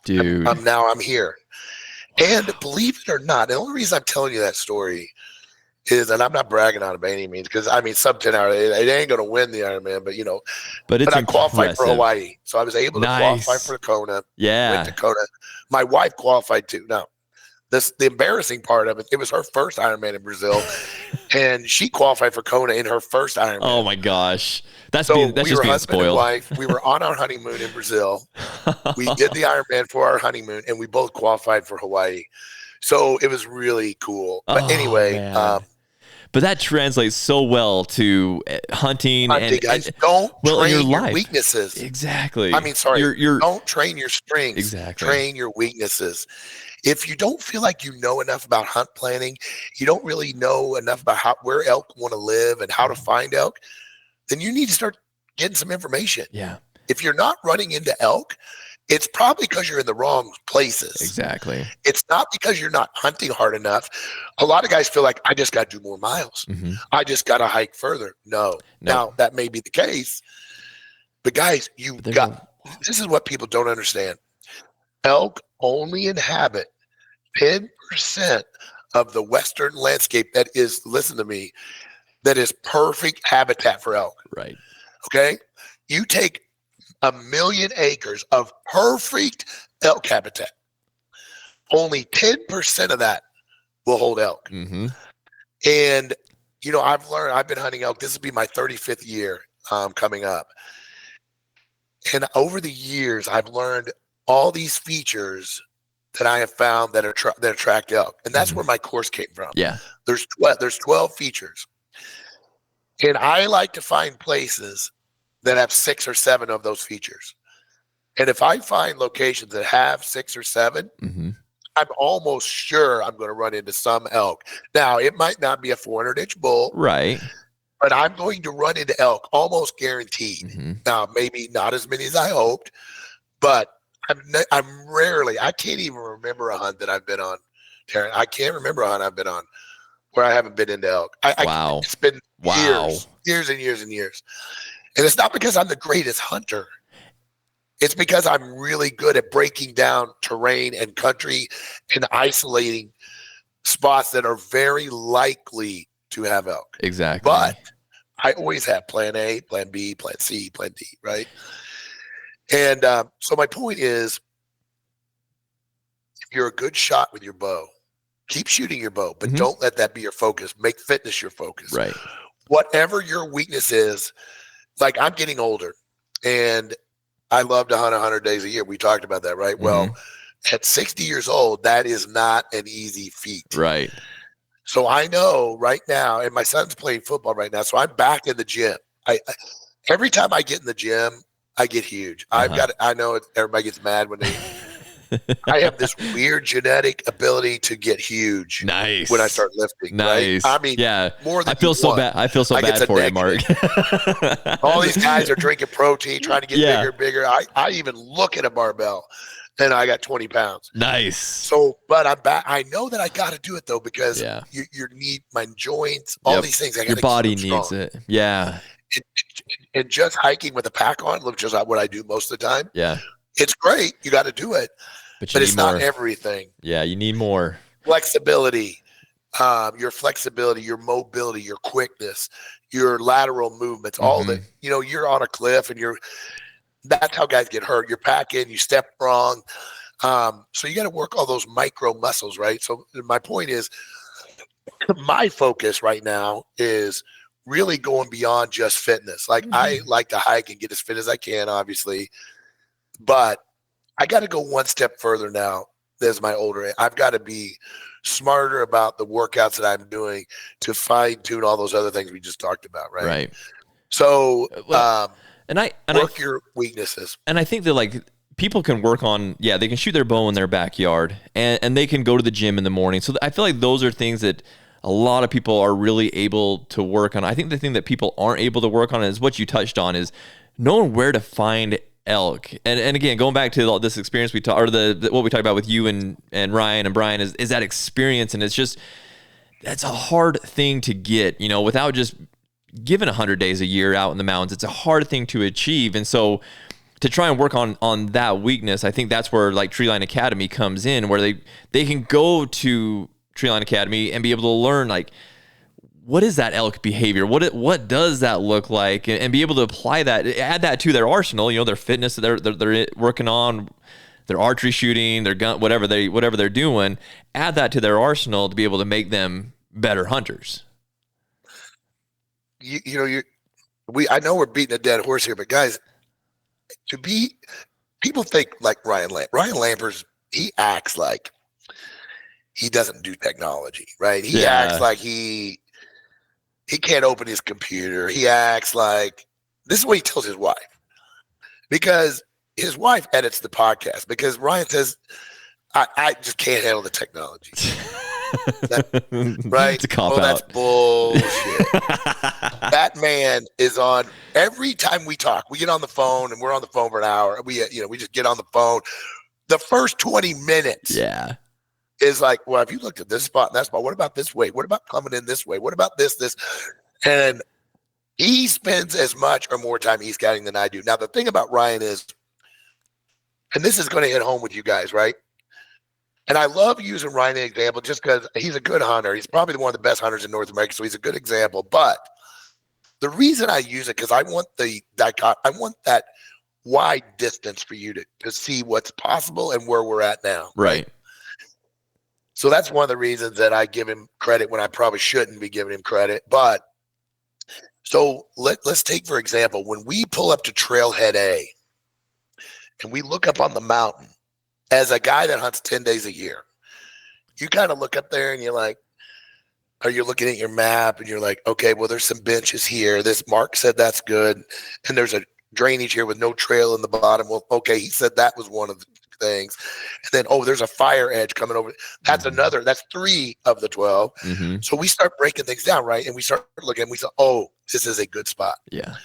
here. Wow. And believe it or not, the only reason I'm telling you that story is, and I'm not bragging on it by any means, because I mean, sub 10 hours, it ain't going to win the Ironman, but I qualified for Hawaii. So I was able to qualify for Kona. Yeah. Went to Kona. My wife qualified too. No. The embarrassing part of it was her first Ironman in Brazil, and she qualified for Kona in her first Ironman. Oh my gosh, that's just being spoiled. Wife. We were on our honeymoon in Brazil. We did the Ironman for our honeymoon, and we both qualified for Hawaii. So it was really cool. But anyway, but that translates so well to hunting and guys, don't train your weaknesses. Exactly. I mean, sorry, don't train your strengths. Exactly. Train your weaknesses. If you don't feel like you know enough about hunt planning, you don't really know enough about where elk want to live and how to find elk, then you need to start getting some information. Yeah. If you're not running into elk, it's probably because you're in the wrong places. Exactly. It's not because you're not hunting hard enough. A lot of guys feel like, I just got to do more miles. Mm-hmm. I just got to hike further. No. Now, that may be the case. But guys, this is what people don't understand. Elk only inhabit 10% of the western landscape that is, listen to me, that is perfect habitat for elk. Right. Okay? You take 1 million acres of perfect elk habitat. Only 10% of that will hold elk. Mm-hmm. And, I've been hunting elk. This will be my 35th year coming up. And over the years, I've learned all these features that I have found that attract elk. And that's where my course came from. Yeah. There's 12 features. And I like to find places that have 6 or 7 of those features. And if I find locations that have 6 or 7, mm-hmm. I'm almost sure I'm going to run into some elk. Now, it might not be a 400-inch bull. Right. But I'm going to run into elk, almost guaranteed. Mm-hmm. Now, maybe not as many as I hoped, but I'm rarely, I can't even remember a hunt that I've been on, Taryn. I can't remember a hunt I've been on where I haven't been into elk. Wow. It's been years and years and years. And it's not because I'm the greatest hunter. It's because I'm really good at breaking down terrain and country and isolating spots that are very likely to have elk. Exactly. But I always have plan A, plan B, plan C, plan D, right? And so my point is, if you're a good shot with your bow, keep shooting your bow, but don't let that be your focus. Make fitness your focus. Right. Whatever your weakness is, like I'm getting older and I love to hunt 100 days a year. We talked about that, right? Mm-hmm. Well, at 60 years old, that is not an easy feat. Right. So I know right now, and my son's playing football right now, so I'm back in the gym. Every time I get in the gym, I get huge. I know everybody gets mad when I have this weird genetic ability to get huge. Nice. When I start lifting. Nice. Right? I mean, more than I feel so bad. I feel so bad for you, Mark. All these guys are drinking protein, trying to get bigger and bigger. I even look at a barbell and I got 20 pounds. Nice. So, but I'm back. I know that I got to do it though, because you need my joints, all these things. Your body needs it. Yeah. And just hiking with a pack on, which is what I do most of the time. Yeah. It's great. You got to do it. But it's not everything. Yeah. You need more flexibility, your flexibility, your mobility, your quickness, your lateral movements, all that, you're on a cliff and that's how guys get hurt. You're packing, you step wrong. So you got to work all those micro muscles, right? So my point is, my focus right now is really going beyond just fitness. Like I like to hike and get as fit as I can, obviously, but I got to go one step further now as my older age. I've got to be smarter about the workouts that I'm doing to fine tune all those other things we just talked about. Right. Right. So, work your weaknesses. And I think that people can work on, they can shoot their bow in their backyard and they can go to the gym in the morning. So I feel like those are things that a lot of people are really able to work on. I think the thing that people aren't able to work on is what you touched on, is knowing where to find elk, and again, going back to all this experience we talked, or what we talked about with you and Ryan and Brian is that experience. And it's just, that's a hard thing to get, without just given 100 days a year out in the mountains. It's a hard thing to achieve. And so to try and work on that weakness, I think that's where like Treeline Academy comes in, where they can go to Treeline Academy and be able to learn, like, what is that elk behavior? What does that look like? And be able to apply that, add that to their arsenal, their fitness that they're working on, their archery shooting, their gun, whatever they're doing, add that to their arsenal to be able to make them better hunters. I know we're beating a dead horse here, but guys, people think like Ryan Lampers, he acts like he doesn't do technology, right? He acts like he can't open his computer. He acts like, this is what he tells his wife, because his wife edits the podcast, because Ryan says, I just can't handle the technology. Right? It's a cop out. That's bullshit. That man is on every time we talk. We get on the phone, and we're on the phone for an hour. We just get on the phone. The first 20 minutes. Yeah. Is like, well, have you looked at this spot and that spot? What about this way? What about coming in this way? What about this? And he spends as much or more time he's scouting than I do. Now, the thing about Ryan is, and this is going to hit home with you guys, right? And I love using Ryan as an example just because he's a good hunter. He's probably one of the best hunters in North America, so he's a good example. But the reason I use it, because I want that wide distance for you to see what's possible and where we're at now. Right. So that's one of the reasons that I give him credit when I probably shouldn't be giving him credit. But so let's take, for example, when we pull up to Trailhead A and we look up on the mountain, as a guy that hunts 10 days a year, you kind of look up there and you're like, or you're looking at your map and you're like, okay, well, there's some benches here. This Mark said that's good. And there's a drainage here with no trail in the bottom. Well, okay, he said that was one of the things. And then, there's a fire edge coming over. That's another. That's 3 of the 12. Mm-hmm. So we start breaking things down, right? And we start looking and we say, this is a good spot. Yeah.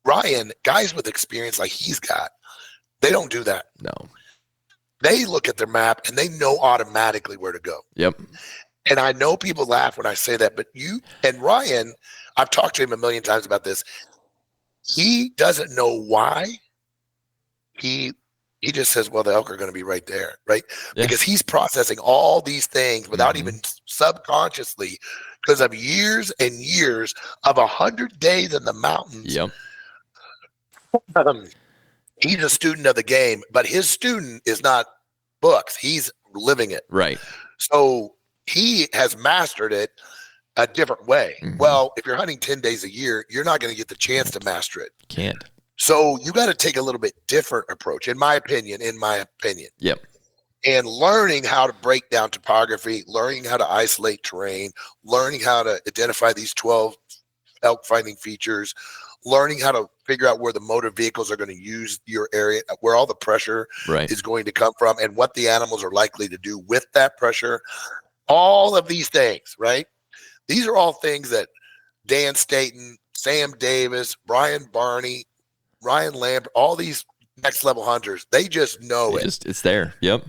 Ryan, guys with experience like he's got, they don't do that. No. They look at their map and they know automatically where to go. Yep. And I know people laugh when I say that, but Ryan, I've talked to him a million times about this. He doesn't know why. He just says, well, the elk are going to be right there, right? Yeah. Because he's processing all these things without even subconsciously, because of years and years of 100 days in the mountains. Yep. He's a student of the game, but his student is not books. He's living it. Right. So he has mastered it a different way. Mm-hmm. Well, if you're hunting 10 days a year, you're not going to get the chance to master it. Can't. So you got to take a little bit different approach, in my opinion. Yep. And learning how to break down topography, learning how to isolate terrain, learning how to identify these 12 elk finding features, learning how to figure out where the motor vehicles are going to use your area, where all the pressure is going to come from, and what the animals are likely to do with that pressure. All of these things, right? These are all things that Dan Staton, Sam Davis, Brian Barney, Ryan Lambert, all these next level hunters, they just know it. It's there. Yep.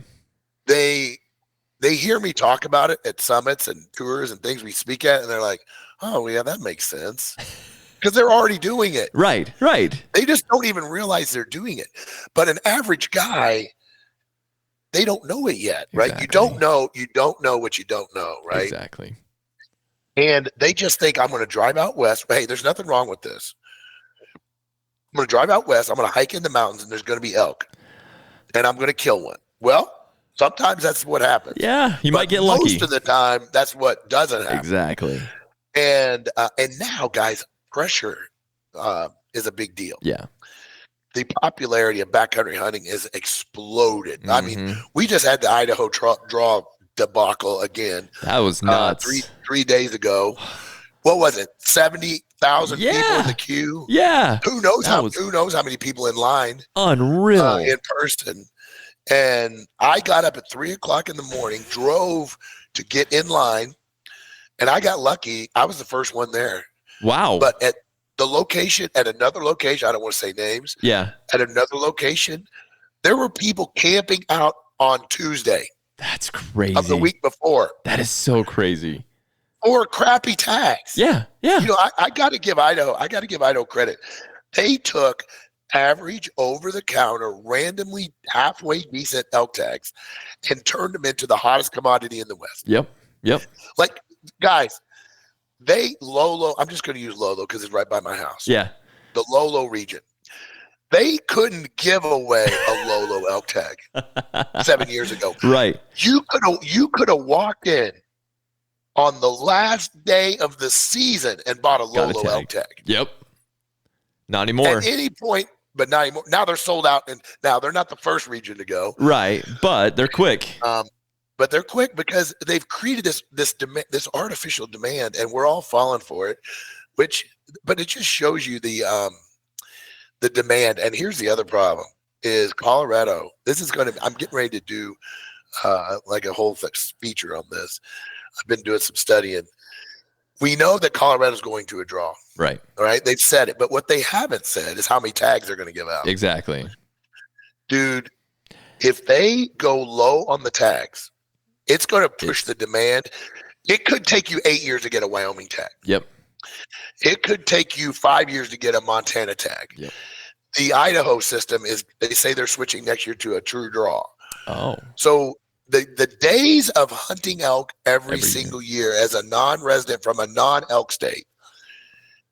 They hear me talk about it at summits and tours and things we speak at, and they're like, oh, yeah, that makes sense. Because they're already doing it. Right. They just don't even realize they're doing it. But an average guy, they don't know it yet, right? Exactly. You don't know what you don't know, right? Exactly. And they just think, I'm going to drive out west. Hey, there's nothing wrong with this. I'm going to drive out west. I'm going to hike in the mountains, and there's going to be elk. And I'm going to kill one. Well, sometimes that's what happens. Yeah, you might get lucky. Most of the time, that's what doesn't happen. Exactly. And now, guys, pressure is a big deal. Yeah. The popularity of backcountry hunting is exploded. Mm-hmm. I mean, we just had the Idaho draw debacle again. That was nuts. 3 days ago. What was it? 70,000 people in the queue. Yeah. Who knows how many people in line? Unreal. In person. And I got up at 3:00 in the morning, drove to get in line, and I got lucky. I was the first one there. Wow. But the location, at another location, I don't want to say names. Yeah. At another location, there were people camping out on Tuesday. That's crazy. Of the week before. That is so crazy. Or crappy tags. Yeah. Yeah. You know, I got to give Idaho credit. They took average over-the-counter, randomly halfway decent elk tags and turned them into the hottest commodity in the West. Yep. Like, guys, I'm just going to use Lolo because it's right by my house. Yeah. The Lolo region. They couldn't give away a Lolo elk tag 7 years ago. Right. You could have walked in on the last day of the season and bought a Lolo elk tag. Yep. Not anymore. At any point, but not anymore. Now they're sold out, and now they're not the first region to go. Right, but they're quick. But they're quick because they've created this artificial demand, and we're all falling for it. But it just shows you the demand. And here's the other problem: is Colorado. I'm getting ready to do like a whole feature on this. I've been doing some studying. We know that Colorado's going to a draw. Right. All right. They've said it, but what they haven't said is how many tags they're going to give out. Exactly. Dude, if they go low on the tags, it's going to push the demand. It could take you 8 years to get a Wyoming tag. Yep. It could take you 5 years to get a Montana tag. Yep. The Idaho system they say they're switching next year to a true draw. Oh. So the days of hunting elk every single year as a non-resident from a non-elk state,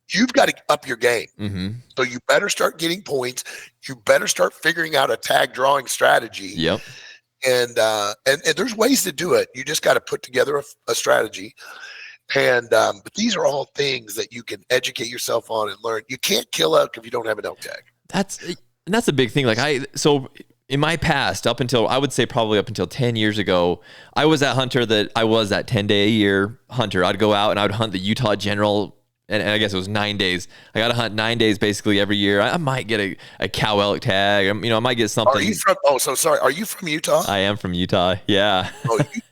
you've got to up your game. Mm-hmm. So you better start getting points. You better start figuring out a tag drawing strategy. Yep. And there's ways to do it. You just got to put together a strategy. And but these are all things that you can educate yourself on and learn. You can't kill elk if you don't have an elk tag. That's a big thing. So in my past, up until 10 years ago, I was that 10-day-a-year hunter. I'd go out and I would hunt the Utah General, and I guess it was 9 days. I got to hunt 9 days basically every year. I might get a cow elk tag. I might get something. Are you from Utah? I am from Utah. Yeah.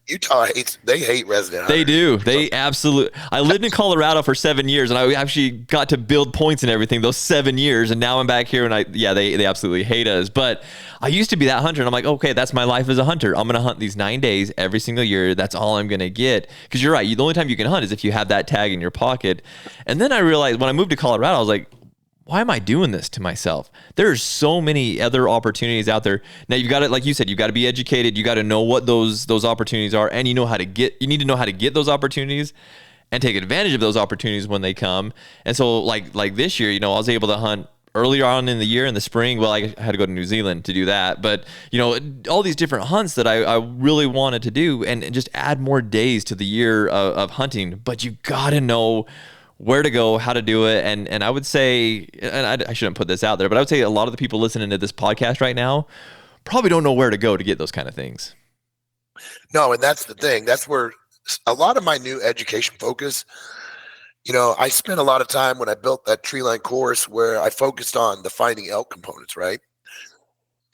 Utah they hate resident hunters. They do. They absolutely. I lived in Colorado for 7 years, and I actually got to build points and everything those 7 years. And now I'm back here, and they absolutely hate us. But I used to be that hunter, and I'm like, okay, that's my life as a hunter. I'm going to hunt these 9 days every single year. That's all I'm going to get. Because you're right. The only time you can hunt is if you have that tag in your pocket. And then I realized when I moved to Colorado, I was like, why am I doing this to myself? There's so many other opportunities out there. Now you've got to, like you said, you've got to be educated. You got to know what those opportunities are, and you need to know how to get those opportunities and take advantage of those opportunities when they come. And so like this year, I was able to hunt earlier on in the year in the spring. Well, I had to go to New Zealand to do that, but all these different hunts that I really wanted to do and just add more days to the year of hunting. But you got to know where to go, how to do it. And I would say, and I shouldn't put this out there, but I would say a lot of the people listening to this podcast right now probably don't know where to go to get those kind of things. No, and that's the thing. That's where a lot of my new education focus, I spent a lot of time when I built that Treeline course where I focused on the finding elk components, right?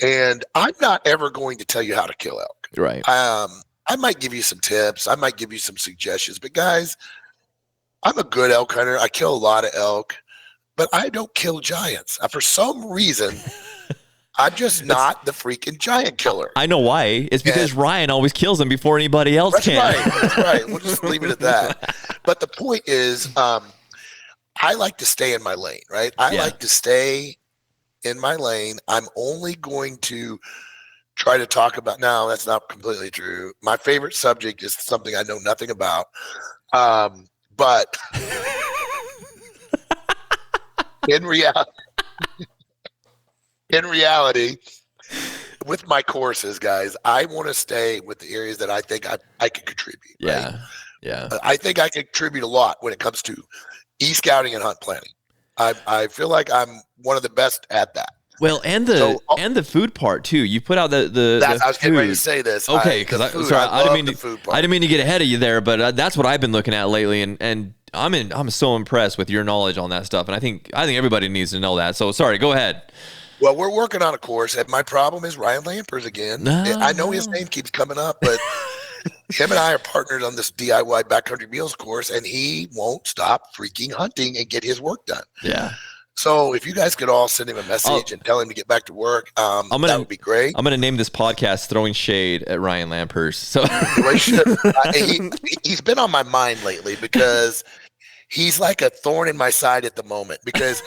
And I'm not ever going to tell you how to kill elk. Right. I might give you some tips. I might give you some suggestions, but guys, I'm a good elk hunter. I kill a lot of elk, but I don't kill giants. For some reason, I'm just not the freaking giant killer. I know why. It's because Ryan always kills them before anybody else can. That's right. We'll just leave it at that. But the point is, I like to stay in my lane, right? I like to stay in my lane. I'm only going to try to talk about, no, that's not completely true. My favorite subject is something I know nothing about. But in reality, with my courses, guys, I want to stay with the areas that I think I can contribute. Yeah. Right? Yeah. I think I contribute a lot when it comes to e-scouting and hunt planning. I feel like I'm one of the best at that. Well, and the food part too. You put out the I was getting ready to say this. Okay, because I didn't mean to get ahead of you there, but that's what I've been looking at lately, and I'm so impressed with your knowledge on that stuff, and I think everybody needs to know that. So sorry, go ahead. Well, we're working on a course, and my problem is Ryan Lampers again. I know his name keeps coming up, but him and I are partnered on this DIY backcountry meals course, and he won't stop freaking hunting and get his work done. Yeah. So if you guys could all send him a message and tell him to get back to work, that would be great. I'm going to name this podcast Throwing Shade at Ryan Lampers. So he's been on my mind lately because he's like a thorn in my side at the moment, because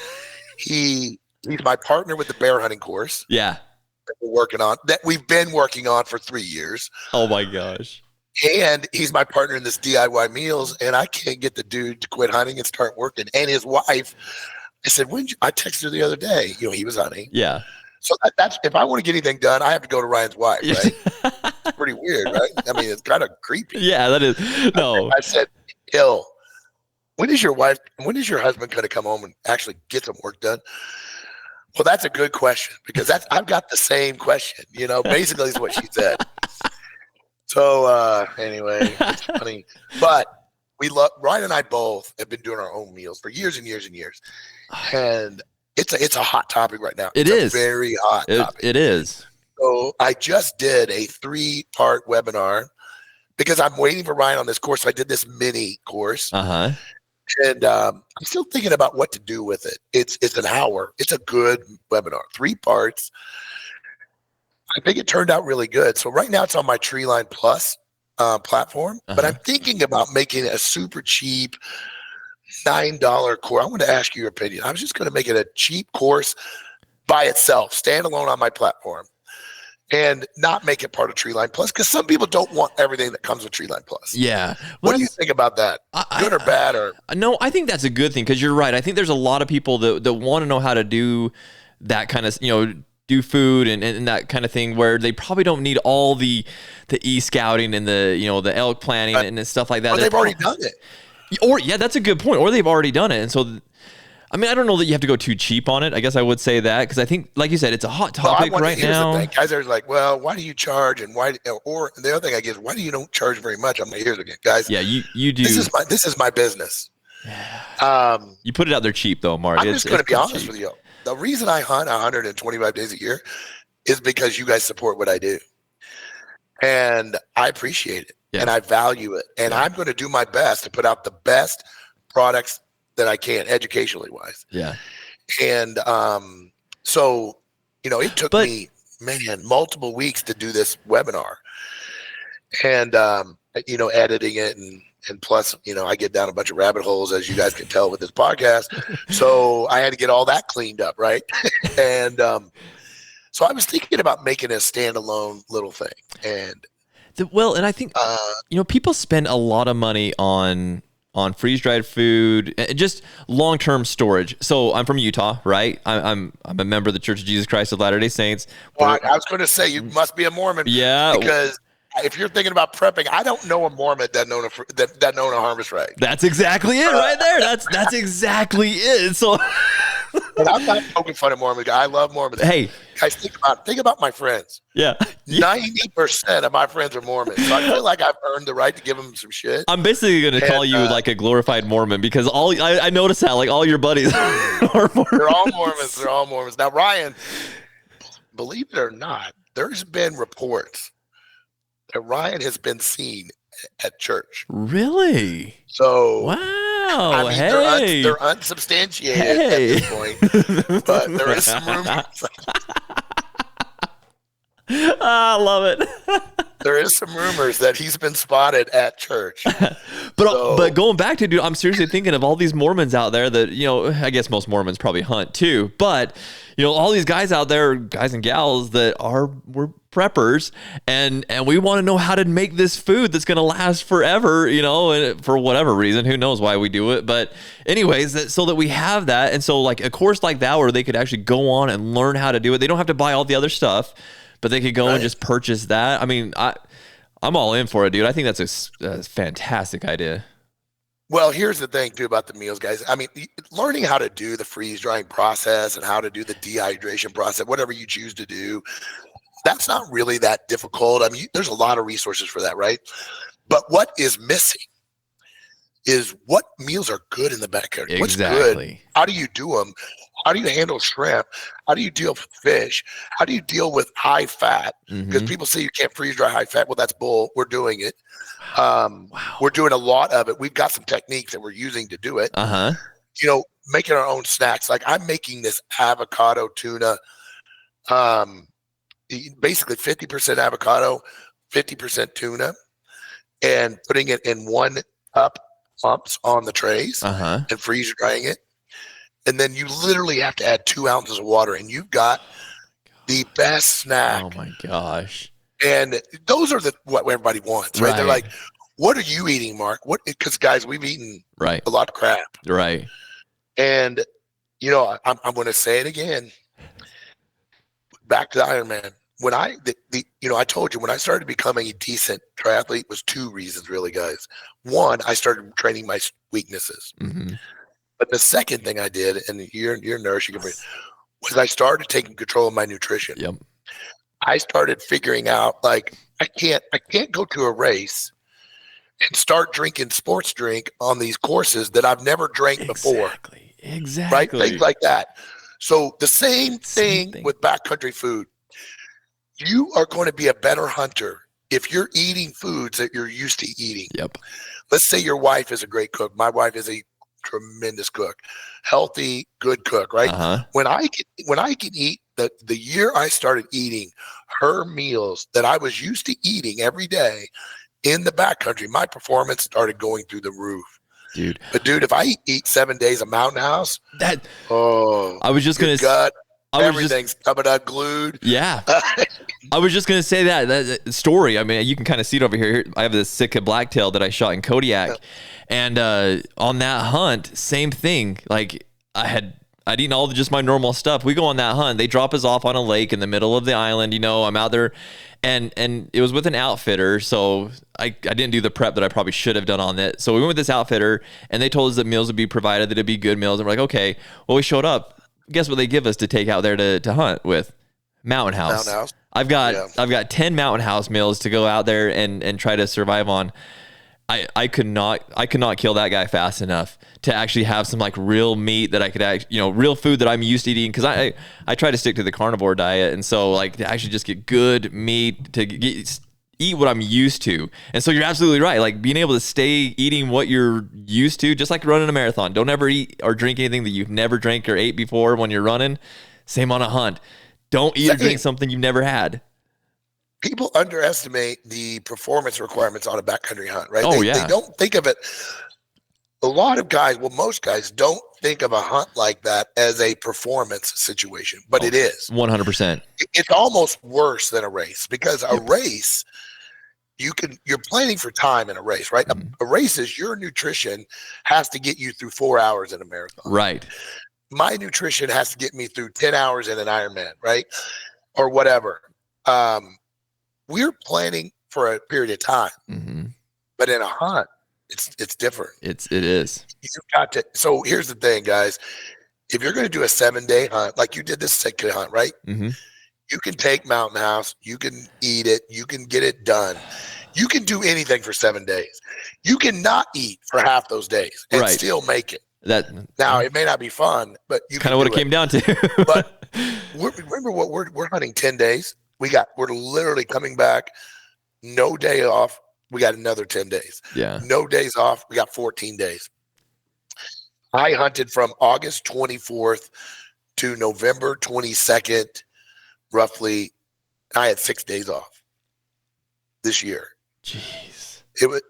he's my partner with the bear hunting course. Yeah. That we've been working on for 3 years. Oh my gosh. And he's my partner in this DIY meals, and I can't get the dude to quit hunting and start working. And his wife, I said, I texted her the other day, he was hunting. Yeah. So that's, if I want to get anything done, I have to go to Ryan's wife, right? It's pretty weird, right? I mean, it's kind of creepy. Yeah, that is. No. I said, Hill, when is your husband going to come home and actually get some work done? Well, that's a good question, because I've got the same question, basically is what she said. So anyway, it's funny. But Ryan and I both have been doing our own meals for years and years and years. And it's a hot topic right now. It's a very hot topic. It is. So I just did a 3-part webinar because I'm waiting for Ryan on this course. So I did this mini course. Uh-huh. And I'm still thinking about what to do with it. It's an hour. It's a good webinar, 3 parts. I think it turned out really good. So right now it's on my Treeline Plus platform, but I'm thinking about making a super cheap $9 course. I want to ask you your opinion. I was just going to make it a cheap course by itself, standalone on my platform, and not make it part of Treeline Plus, because some people don't want everything that comes with Treeline Plus. Yeah. What do you think about that? Good or bad? Or no, I think that's a good thing, because you're right. I think there's a lot of people that want to know how to do that kind of, do food and that kind of thing, where they probably don't need all the e-scouting and the elk planning and stuff like that. Or they've already done it. Or yeah, that's a good point. Or they've already done it. And so, I mean, I don't know that you have to go too cheap on it. I guess I would say that, because I think, like you said, it's a hot topic right now. The thing. Guys are like, well, why do you charge? And why? Or the other thing I get is, why do you don't charge very much? I'm like, here's again, guys. Yeah, you do. This is my business. You put it out there cheap though, Mark. I'm just going to be honest with you. The reason I hunt 125 days a year is because you guys support what I do. And I appreciate it. Yeah. And I value it. And I'm going to do my best to put out the best products that I can, educationally wise. Yeah. And so, it took me, multiple weeks to do this webinar. And, editing it and plus, I get down a bunch of rabbit holes, as you guys can tell with this podcast. So I had to get all that cleaned up, right? And so I was thinking about making a standalone little thing. And I think people spend a lot of money on freeze-dried food and just long-term storage. So I'm from Utah, right? I'm a member of the Church of Jesus Christ of Latter-day Saints. Well, I was going to say, you must be a Mormon. Yeah. Because if you're thinking about prepping, I don't know a Mormon that known a harvest right. That's exactly it right there. That's exactly it. So and I'm not poking fun at Mormons. I love Mormons. Hey, guys, think about my friends. Yeah. 90% of my friends are Mormons. So I feel like I've earned the right to give them some shit. I'm basically going to call you like a glorified Mormon, because I noticed that like all your buddies are Mormons. They're all Mormons. Now, Ryan, believe it or not, there's been reports that Ryan has been seen at church. Really? So wow. I mean, they're unsubstantiated at this point, but there is some rumors. I love it. There is some rumors that he's been spotted at church. But going back to, dude, I'm seriously thinking of all these Mormons out there that, I guess most Mormons probably hunt too, but all these guys out there, guys and gals that we're preppers, and we want to know how to make this food that's going to last forever, and for whatever reason, who knows why we do it. But anyways, so that we have that. And so like a course like that, where they could actually go on and learn how to do it. They don't have to buy all the other stuff, but they could go and just purchase that. I mean, I'm all in for it, dude. I think that's a fantastic idea. Well, here's the thing too about the meals, guys. I mean, learning how to do the freeze drying process and how to do the dehydration process, whatever you choose to do, that's not really that difficult. I mean, there's a lot of resources for that, right? But what is missing is what meals are good in the backcountry. What's Exactly. good? How do you do them? How do you handle shrimp? How do you deal with fish? How do you deal with high fat? Because people say you can't freeze dry high fat. Well, that's bull. We're doing it. Wow. We're doing a lot of it. We've got some techniques that we're using to do it. You know, making our own snacks. Like I'm making this avocado tuna, basically 50% avocado, 50% tuna, and putting it in 1 cup pumps on the trays and freeze drying it. And then you literally have to add 2 ounces of water, and you've got the best snack. Oh my gosh. And those are what everybody wants, right? They're like, what are you eating, Mark? What? Because guys, we've eaten a lot of crap. Right. And, you know, I'm going to say it again. Back to the Ironman. When I told you when I started becoming a decent triathlete was 2 reasons really, guys. One, I started training my weaknesses. But the second thing I did, and you're a nurse, you can bring, was I started taking control of my nutrition. Yep. I started figuring out like I can't go to a race and start drinking sports drink on these courses that I've never drank before. Exactly. Right? Things like that. So the same thing with backcountry food. You are going to be a better hunter if you're eating foods that you're used to eating. Yep. Let's say your wife is a great cook. My wife is a tremendous cook, healthy, good cook, right? When I can eat the year I started eating her meals that I was used to eating every day in the backcountry, my performance started going through the roof. Dude. But dude, if I eat 7 days of Mountain House, I was just going to everything's coming unglued. Yeah. I was just going to say that story. I mean, you can kind of see it over here. I have this Sitka blacktail that I shot in Kodiak. And on that hunt, same thing. Like I'd eaten all just my normal stuff. We go on that hunt. They drop us off on a lake in the middle of the island. You know, I'm out there and it was with an outfitter. So I didn't do the prep that I probably should have done on it. So we went with this outfitter and they told us that meals would be provided, that it'd be good meals. And we're like, okay, well, we showed up. Guess what they give us to take out there to hunt with? Mountain House. I've got 10 Mountain House meals to go out there and try to survive on. I could not kill that guy fast enough to actually have some like real meat that I could real food that I'm used to eating, because I try to stick to the carnivore diet, and so like to actually just get good meat to eat what I'm used to. And so you're absolutely right. Like being able to stay eating what you're used to, just like running a marathon. Don't ever eat or drink anything that you've never drank or ate before when you're running. Same on a hunt. Don't eat or drink something you've never had. People underestimate the performance requirements on a backcountry hunt, right? They don't think of it. A lot of guys, well, most guys don't think of a hunt like that as a performance situation, but it is 100%. It's almost worse than a race, because a race, you're planning for time in a race, right? A race is your nutrition has to get you through 4 hours in a marathon. Right. My nutrition has to get me through 10 hours in an Ironman, right? Or whatever. We're planning for a period of time, but in a hunt, it's different. It is. You've got to. So here's the thing, guys. If you're going to do a 7-day hunt, like you did this Sitka hunt, right? You can take Mountain House, you can eat it, you can get it done. You can do anything for 7 days. You cannot eat for half those days and still make it. Now it may not be fun, but you kind of what it came down to. But remember what we're hunting 10 days. We're literally coming back, no day off. We got another 10 days. Yeah. No days off. We got 14 days. I hunted from August 24th to November 22nd, roughly. I had 6 days off this year. Jeez. It was,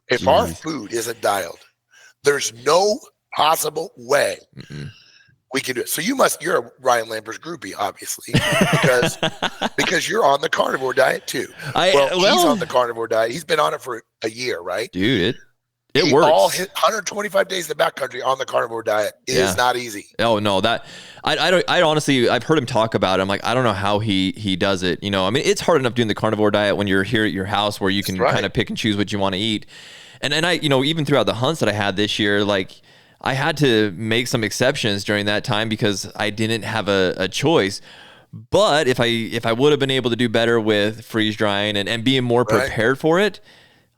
if our food isn't dialed, there's no possible way we can do it. So you're a Ryan Lamper's groupie, obviously, because you're on the carnivore diet too. He's on the carnivore diet. He's been on it for a year, right? Dude, it works. All 125 days in the backcountry on the carnivore diet is not easy. Oh no, I honestly, I've heard him talk about it. I'm like, I don't know how he does it. You know, I mean, it's hard enough doing the carnivore diet when you're here at your house where you can kind of pick and choose what you want to eat. And I, even throughout the hunts that I had this year, like, I had to make some exceptions during that time because I didn't have a choice. But if I would have been able to do better with freeze drying and being more prepared for it,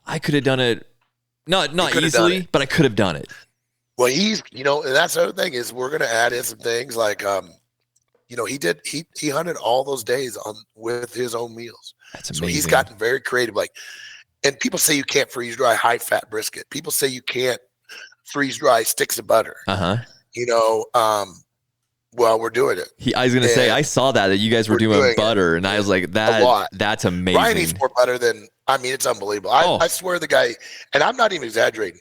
I could have done it Not easily, but I could have done it. Well, he's, and that's the other thing is we're going to add in some things like, he hunted all those days with his own meals. That's amazing. So he's gotten very creative. Like, and people say you can't freeze dry high fat brisket. People say you can't freeze dry sticks of butter. Well, we're doing it. I was going to say, I saw that you guys were doing butter, and I was like, that's amazing. Ryan eats more butter than, it's unbelievable. I swear the guy, and I'm not even exaggerating,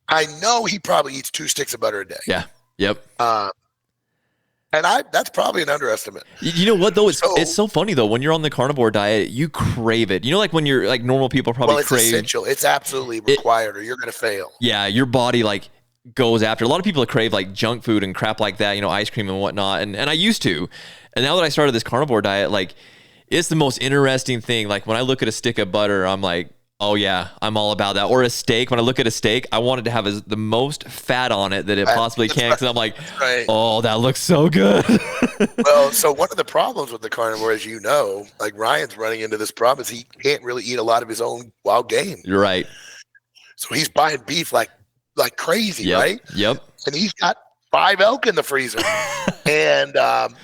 I know he probably eats 2 sticks of butter a day. Yeah. Yep. And that's probably an underestimate. You know what though? It's so funny though. When you're on the carnivore diet, you crave it. Like when you're like normal people probably it's crave. Essential. It's absolutely required, or you're going to fail. Yeah, your body like goes after. A lot of people crave like junk food and crap like that. Ice cream and whatnot. And I used to. And now that I started this carnivore diet, like it's the most interesting thing. Like when I look at a stick of butter, I'm like, oh yeah, I'm all about that. Or a steak. When I look at a steak, I want it to have the most fat on it that it possibly can. Because I'm like, oh, that looks so good. Well, so one of the problems with the carnivore, as like Ryan's running into this problem, is he can't really eat a lot of his own wild game. You're right. So he's buying beef like crazy, right? Yep. And he's got 5 elk in the freezer. And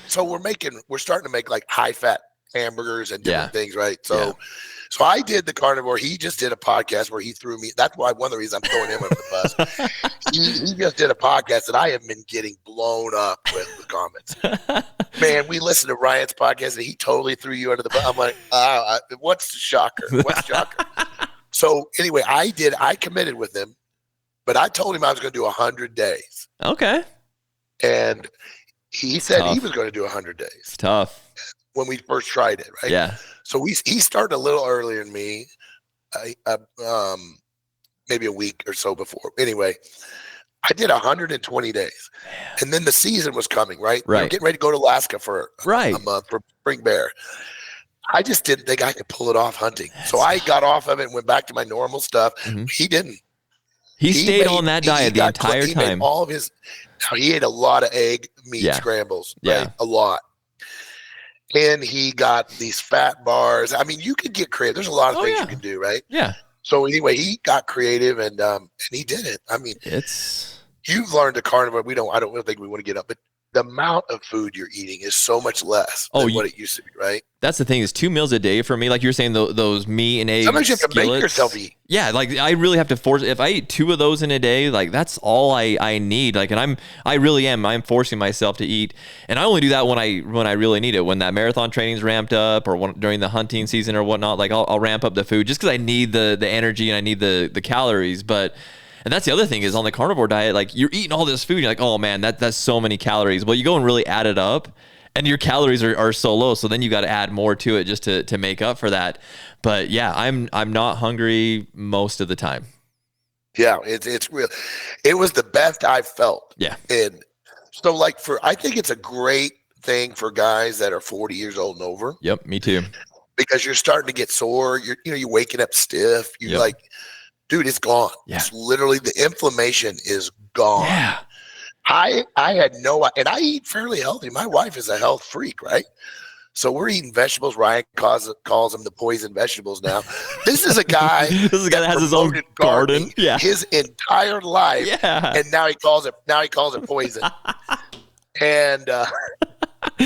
so we're starting to make like high fat hamburgers and different things, right? So I did the carnivore. He just did a podcast where he threw me. That's why one of the reasons I'm throwing him under the bus. He just did a podcast that I have been getting blown up with the comments. Man, we listened to Ryan's podcast and he totally threw you under the bus. I'm like, what's the shocker? So anyway, I committed with him, but I told him I was going to do 100 days. Okay. And he said he was going to do 100 days. It's tough. When we first tried it, right? Yeah. So he started a little earlier than me, maybe a week or so before. Anyway, I did 120 days, and then the season was coming. Right. We were getting ready to go to Alaska for a month for spring bear. I just didn't think I could pull it off hunting, so I got off of it and went back to my normal stuff. Mm-hmm. He didn't. He stayed on that diet the entire time. All of his. He ate a lot of egg meat scrambles. Right? A lot. And he got these fat bars. I mean, you could get creative. There's a lot of things you can do, right? Yeah. So anyway, he got creative and he did it. I mean, you've learned a carnivore. I don't think we want to get up, but the amount of food you're eating is so much less than what it used to be, right? That's the thing is 2 meals a day for me. Like you're saying, those meat and eggs. Sometimes you have to make yourself eat. Yeah, like I really have to force. If I eat 2 of those in a day, like that's all I need. Like, and I'm forcing myself to eat, and I only do that when I really need it. When that marathon training's ramped up, or during the hunting season or whatnot. Like I'll ramp up the food just because I need the energy and I need the calories, but. And that's the other thing is on the carnivore diet, like you're eating all this food. You're like, oh man, that's so many calories. Well, you go and really add it up and your calories are so low. So then you got to add more to it just to make up for that. But yeah, I'm not hungry most of the time. Yeah, it's real. It was the best I've felt. Yeah. And so like I think it's a great thing for guys that are 40 years old and over. Yep. Me too. Because you're starting to get sore. You're waking up stiff. You're like, dude, it's gone. Yeah. It's literally the inflammation is gone. Yeah. I had and I eat fairly healthy. My wife is a health freak, right? So we're eating vegetables. Ryan calls them the poison vegetables now. This is a guy. That has his own garden. Yeah. His entire life. Yeah. And now he calls it poison. And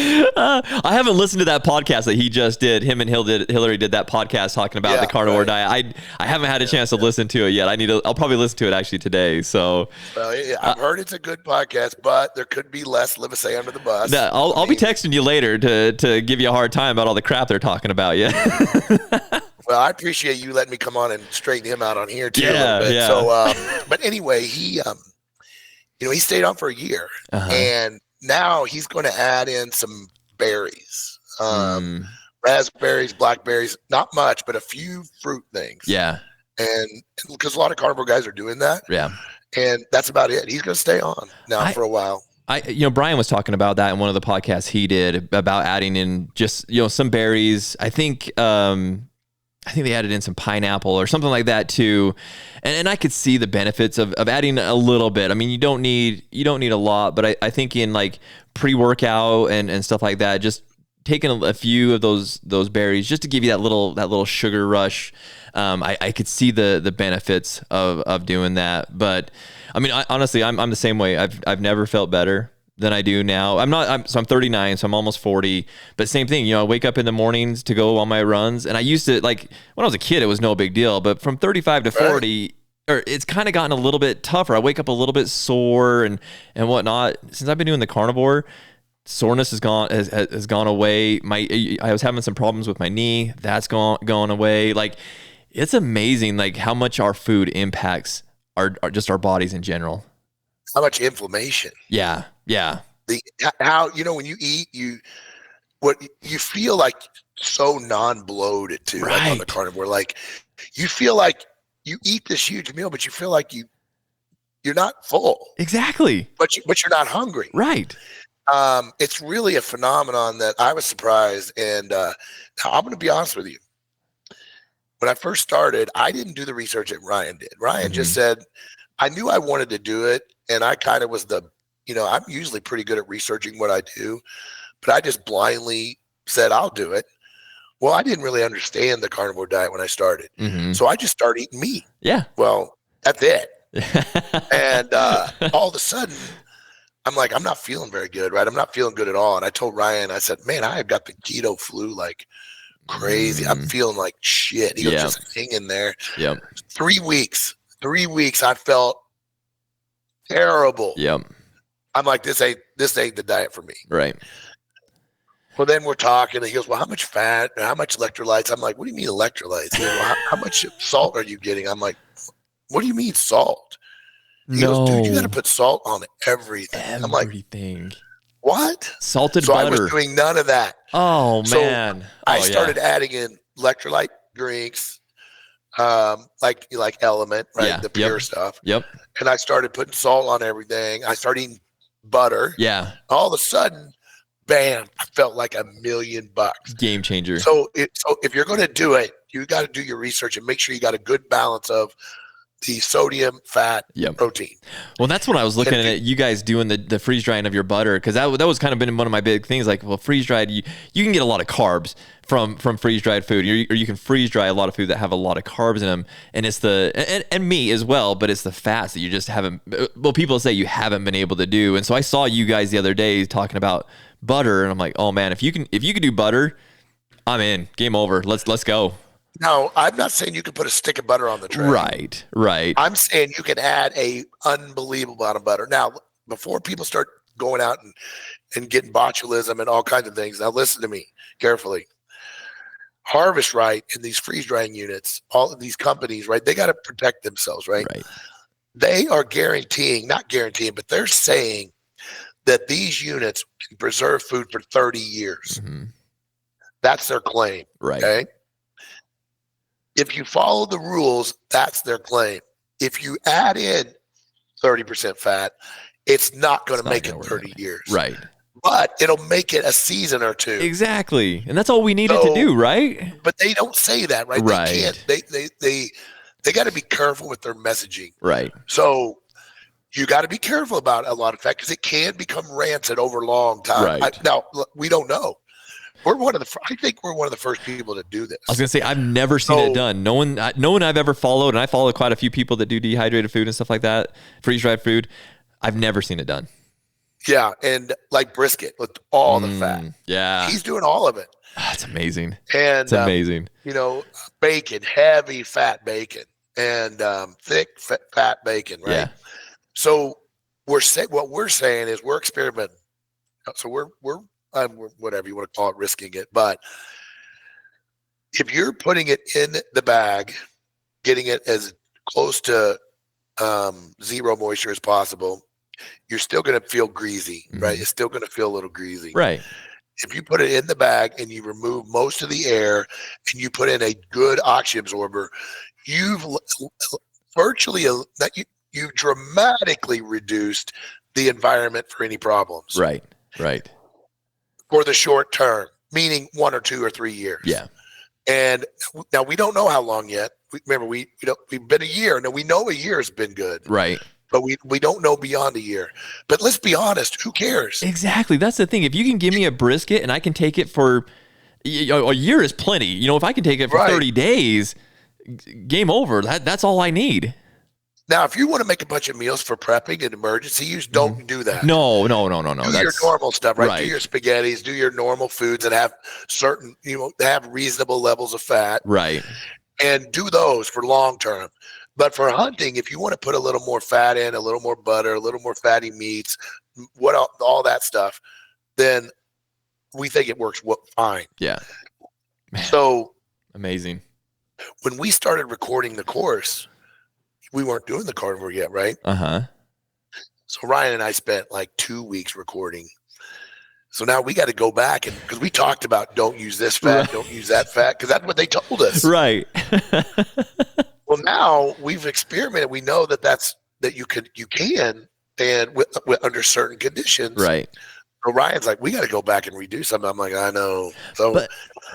I haven't listened to that podcast that he just did. Him and Hillary did that podcast talking about the carnivore diet. I haven't had a chance to listen to it yet. I'll probably listen to it actually today. So I've heard it's a good podcast, but there could be less Livesay under the bus. I'll be texting you later to give you a hard time about all the crap they're talking about. Yeah. Well, I appreciate you letting me come on and straighten him out on here too. Yeah, a little bit. yeah. So, but anyway, he stayed on for a year, and now he's going to add in some berries, raspberries, blackberries, not much, but a few fruit things. Yeah. And because a lot of carnivore guys are doing that. Yeah. And that's about it. He's going to stay on now for a while. Brian was talking about that in one of the podcasts he did about adding in just, some berries. I think they added in some pineapple or something like that too. And I could see the benefits of adding a little bit. I mean, you don't need a lot, but I think in like pre-workout and stuff like that, just taken a few of those berries just to give you that little sugar rush. I could see the benefits of doing that. But I mean, honestly, I'm the same way. I've never felt better than I do now. I'm 39, so I'm almost 40, but same thing, I wake up in the mornings to go on my runs, and I used to, like, when I was a kid, it was no big deal, but from 35 to 40, it's kind of gotten a little bit tougher. I wake up a little bit sore and whatnot. Since I've been doing the carnivore, soreness has gone away. I was having some problems with my knee. That's gone away. Like, it's amazing, like, how much our food impacts our bodies in general. How much inflammation. Yeah. How, when you eat, you feel like so non-bloated too, like on the carnivore. Like, you feel like you eat this huge meal, but you feel like you're not full. Exactly. But you're not hungry. Right. It's really a phenomenon that I was surprised. And I'm going to be honest with you. When I first started, I didn't do the research that Ryan did. Ryan just said, I knew I wanted to do it. And I kind of was I'm usually pretty good at researching what I do, but I just blindly said, I'll do it. Well, I didn't really understand the carnivore diet when I started. So I just started eating meat. Yeah. Well, that's it. And all of a sudden, I'm like, I'm not feeling very good, right? I'm not feeling good at all. And I told Ryan, I said, man, I have got the keto flu like crazy. I'm feeling like shit. He was just hanging there. Yep. 3 weeks, I felt terrible. Yep. I'm like, this ain't the diet for me. Right. Well, then we're talking, and he goes, well, how much fat and how much electrolytes? I'm like, what do you mean electrolytes? He goes, well, how much salt are you getting? I'm like, what do you mean salt? He goes, dude, you got to put salt on everything. I'm like, what? Salted butter. So I was doing none of that. Oh, man. So I started adding in electrolyte drinks, like Element, right? Yeah. The pure stuff. Yep. And I started putting salt on everything. I started eating butter. Yeah. All of a sudden, bam, I felt like $1 million. Game changer. So if you're going to do it, you got to do your research and make sure you got a good balance of the sodium, fat, protein. Well, that's what I was looking at you guys doing the freeze drying of your butter, because that was kind of been one of my big things. Like, well, freeze dried, you can get a lot of carbs from freeze dried food, or you can freeze dry a lot of food that have a lot of carbs in them, and it's and meat as well, but it's the fats that you just haven't. Well, people say you haven't been able to do, and so I saw you guys the other day talking about butter, and I'm like, oh man, if you can do butter, I'm in. Game over. Let's go. Now, I'm not saying you can put a stick of butter on the tray. Right. I'm saying you can add a unbelievable amount of butter. Now, before people start going out and getting botulism and all kinds of things, now listen to me carefully. Harvest Right in these freeze drying units, all of these companies, right, they got to protect themselves, right? They are not guaranteeing, but they're saying that these units can preserve food for 30 years. That's their claim. Okay. If you follow the rules, that's their claim. If you add in 30% fat, it's not going to make it 30 years. Right. But it'll make it a season or two. Exactly. And that's all we needed to do, right? But they don't say that, right? They can't. They got to be careful with their messaging. Right. So you got to be careful about a lot of fat because it can become rancid over a long time. Right. Now, we don't know. I think we're one of the first people to do this. I was gonna say I've never seen it done. No one I've ever followed, and I follow quite a few people that do dehydrated food and stuff like that, freeze dried food. I've never seen it done. Yeah, and like brisket with all the fat. Yeah, he's doing all of it. That's amazing. And it's amazing. Bacon, heavy fat bacon, and thick fat bacon. Right. Yeah. So what we're saying is we're experimenting. So we're whatever you want to call it, risking it. But if you're putting it in the bag, getting it as close to zero moisture as possible, you're still going to feel greasy, right? It's still going to feel a little greasy. Right. If you put it in the bag and you remove most of the air and you put in a good oxygen absorber, you've you've dramatically reduced the environment for any problems. Right. For the short term, meaning 1 or 2 or 3 years. Yeah. And now we don't know how long yet. Remember, we've been a year. Now we know a year has been good. Right. but we don't know beyond a year. But let's be honest, who cares? Exactly. That's the thing. If you can give me a brisket and I can take it for a year is plenty. You know, if I can take it for 30 days, game over. That's all I need. Now, if you want to make a bunch of meals for prepping and emergency use, don't do that. No. Do your normal stuff, right? Do your spaghettis, do your normal foods that have certain, have reasonable levels of fat. Right. And do those for long term. But for hunting, if you want to put a little more fat in, a little more butter, a little more fatty meats, all that stuff, then we think it works fine. Yeah. Man, so amazing. When we started recording the course, we weren't doing the carnivore yet, right? So Ryan and I spent like 2 weeks recording. So now we got to go back because we talked about don't use this fat, don't use that fat, because that's what they told us. Right. Well, now we've experimented. We know that you can, and with under certain conditions. Right. So Ryan's like, we got to go back and redo something. I'm like, I know. So, but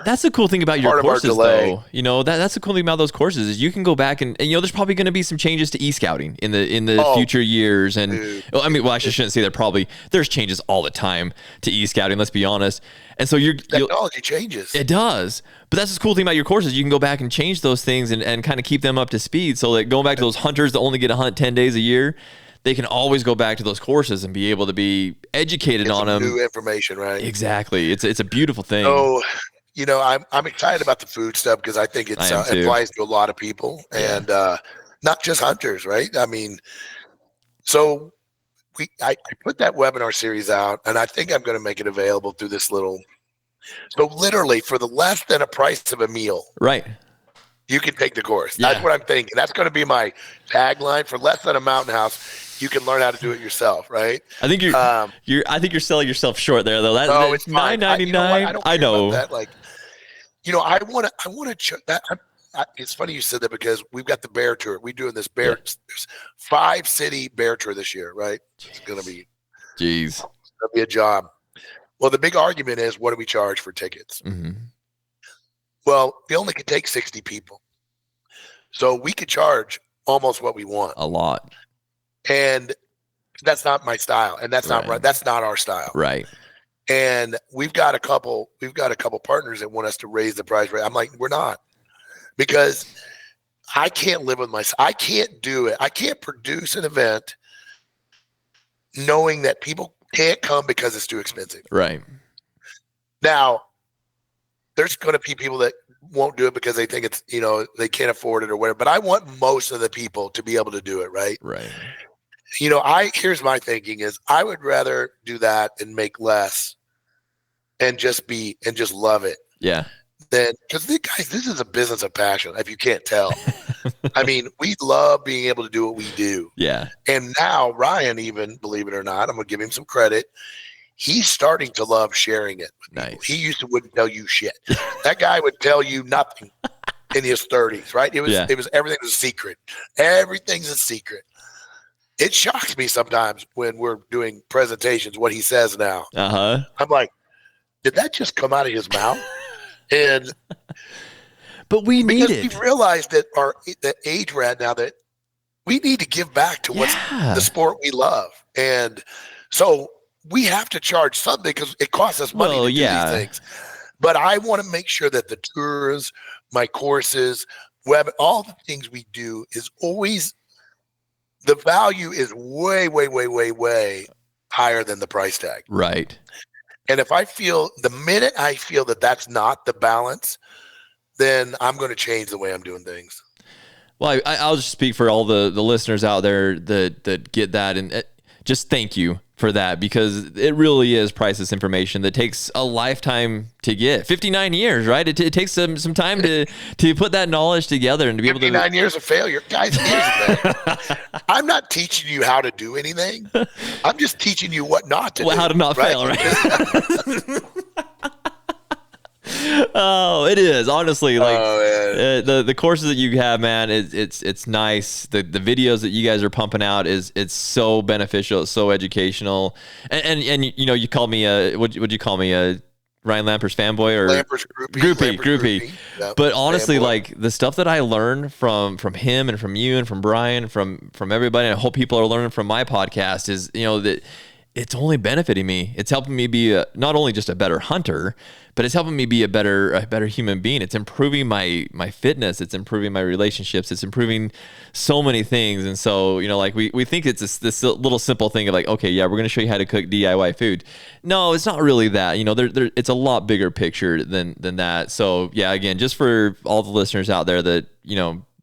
that's the cool thing about your courses, though. That's the cool thing about those courses is you can go back and there's probably going to be some changes to e-scouting in the future years. And I shouldn't say that. There's changes all the time to e-scouting. Let's be honest. And so technology changes. It does. But that's the cool thing about your courses. You can go back and change those things and kind of keep them up to speed. So that going back to those hunters that only get to hunt 10 days a year, they can always go back to those courses and be able to be educated on them. New information, right? Exactly. It's a beautiful thing. So, I'm excited about the food stuff because I think it applies to a lot of people and not just hunters, right? I mean, so I put that webinar series out, and I think I'm going to make it available through this little. So literally, for the less than a price of a meal, right? You can take the course. That's what I'm thinking. That's going to be my tagline. For less than a mountain house, you can learn how to do it yourself, right? I think you're selling yourself short there, though. It's $9.99. I know. That. Like, I want to that. It's funny you said that because we've got the bear tour. We're doing this bear. There's 5-city bear tour this year, right? It's going to be. Jeez. It's going to be a job. Well, the big argument is, what do we charge for tickets? Mm-hmm. Well, we only could take 60 people. So we could charge almost what we want. A lot. And that's not my style. And that's not right. That's not our style. Right. And we've got a couple partners that want us to raise the price rate. I'm like, we're not. Because I can't live with myself. I can't do it. I can't produce an event knowing that people can't come because it's too expensive. Right. Now, there's going to be people that won't do it because they think it's, they can't afford it or whatever. But I want most of the people to be able to do it, right? Right. Here's my thinking is I would rather do that and make less and just love it. Yeah. Because guys, this is a business of passion, if you can't tell. I mean, we love being able to do what we do. Yeah. And now Ryan, even, believe it or not, I'm going to give him some credit. He's starting to love sharing it. Nice. He used to wouldn't tell you shit. That guy would tell you nothing in his 30s, right? It was everything was a secret. Everything's a secret. It shocks me sometimes when we're doing presentations what he says now. Uh-huh. I'm like, did that just come out of his mouth? And but we need it. We've realized that the age we're at now that we need to give back to what's the sport we love. And so we have to charge something because it costs us money to do these things. But I want to make sure that the tours, my courses, all the things we do is always the value is way, way, way, way, way higher than the price tag. Right. And if the minute I feel that that's not the balance, then I'm going to change the way I'm doing things. Well, I'll just speak for all the listeners out there that get that. And just thank you for that, because it really is priceless information that takes a lifetime to get. 59 years, right? It takes some time to put that knowledge together and to be able to. 59 years of failure. Guys, here's the thing. I'm not teaching you how to do anything. I'm just teaching you what not to do. How to not fail, right? Oh, it is honestly the courses that you have, man. It's nice. The videos that you guys are pumping out it's so beneficial. It's so educational. And you called me would you call me Ryan Lampert's fanboy or Lampert's groupie. Yep. But honestly, fanboy. Like the stuff that I learned from him and from you and from Brian, from everybody, and I hope people are learning from my podcast is, that it's only benefiting me. It's helping me be not only just a better hunter, but it's helping me be a better human being. It's improving my fitness. It's improving my relationships. It's improving so many things. And so, like we think it's this little simple thing of like, okay, yeah, we're going to show you how to cook DIY food. No, it's not really that. It's a lot bigger picture than that. So yeah, again, just for all the listeners out there that,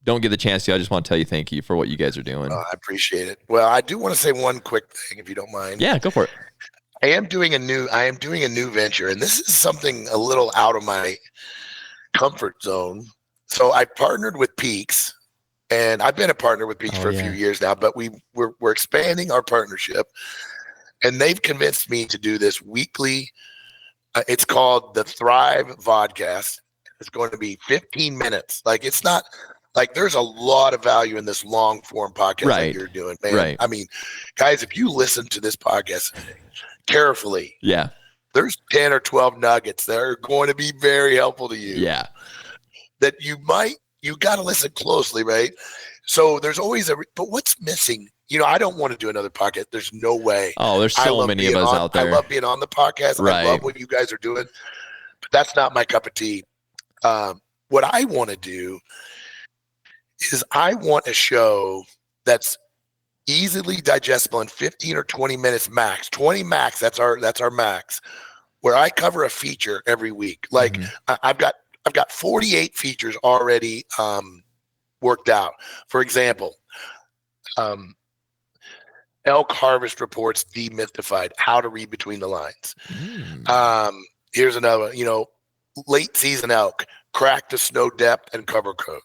don't get the chance to, I just want to tell you thank you for what you guys are doing. I appreciate it. Well, I do want to say one quick thing, if you don't mind. Yeah, go for it. I am doing a new venture, and this is something a little out of my comfort zone. So I partnered with Peaks, and I've been a partner with Peaks for a few years now, but we're expanding our partnership, and they've convinced me to do this weekly. It's called the Thrive Vodcast. It's going to be 15 minutes. Like, it's not like there's a lot of value in this long form podcast that you're doing, man. Right. I mean, guys, if you listen to this podcast carefully, there's 10 or 12 nuggets that are going to be very helpful to you. Yeah. That you got to listen closely, right? So there's always but what's missing? I don't want to do another podcast. There's no way. Oh, there's so many of us out there. I love being on the podcast. Right. I love what you guys are doing, but that's not my cup of tea. What I want to do is I want a show that's easily digestible in 15 or 20 minutes max. 20 max, that's our max, where I cover a feature every week. Like I've got 48 features already worked out. For example, elk harvest reports demystified, how to read between the lines. Here's another, late season elk, crack the snow depth and cover code.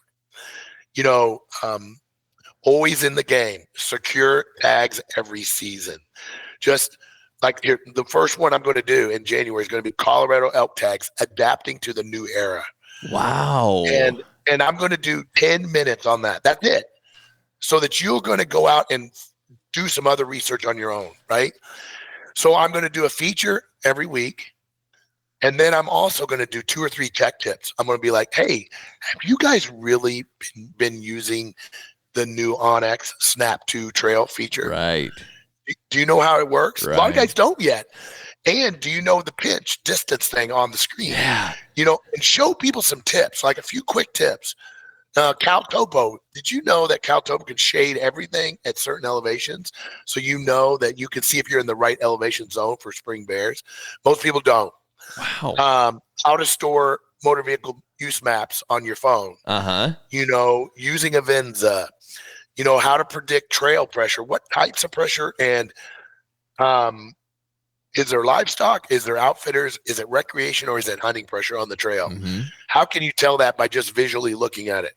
Always in the game, secure tags every season. Just like here, the first one I'm going to do in January is going to be Colorado elk tags, adapting to the new era. Wow. And I'm going to do 10 minutes on that. That's it. So that you're going to go out and do some other research on your own, right? So I'm going to do a feature every week. And then I'm also going to do 2 or 3 tech tips. I'm going to be like, hey, have you guys really been using the new Onyx Snap 2 trail feature? Right. Do you know how it works? Right. A lot of guys don't yet. And do you know the pinch distance thing on the screen? Yeah. And show people some tips, like a few quick tips. Cal Topo, did you know that Cal Topo can shade everything at certain elevations? So you know that you can see if you're in the right elevation zone for spring bears. Most people don't. Wow. How to store motor vehicle use maps on your phone. Using Avenza. How to predict trail pressure, what types of pressure, and is there livestock? Is there outfitters? Is it recreation or is it hunting pressure on the trail? How can you tell that by just visually looking at it?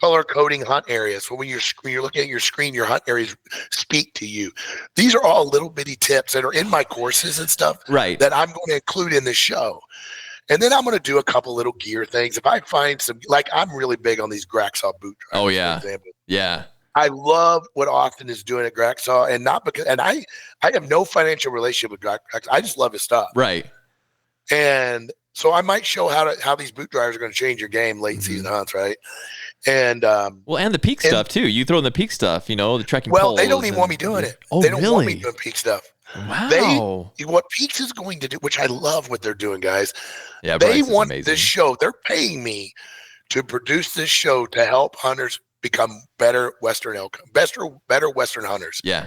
Color coding hunt areas. So when you're looking at your screen, your hunt areas speak to you. These are all little bitty tips that are in my courses and stuff that I'm going to include in this show. And then I'm going to do a couple little gear things. If I find some, like I'm really big on these Graxaw boot drivers. Oh yeah. For example. Yeah. I love what Austin is doing at Graxaw, and not because, and I have no financial relationship with Graxaw. I just love his stuff. Right. And so I might show how these boot drivers are going to change your game late season hunts. Right. And and the peak stuff too. You throw in the peak stuff, the trekking poles. Well, they don't even want me doing it. Oh, they don't really? want me doing peak stuff. Wow. What Peaks is going to do, which I love what they're doing, guys. Yeah, they want this show. They're paying me to produce this show to help hunters become better Western hunters. Yeah.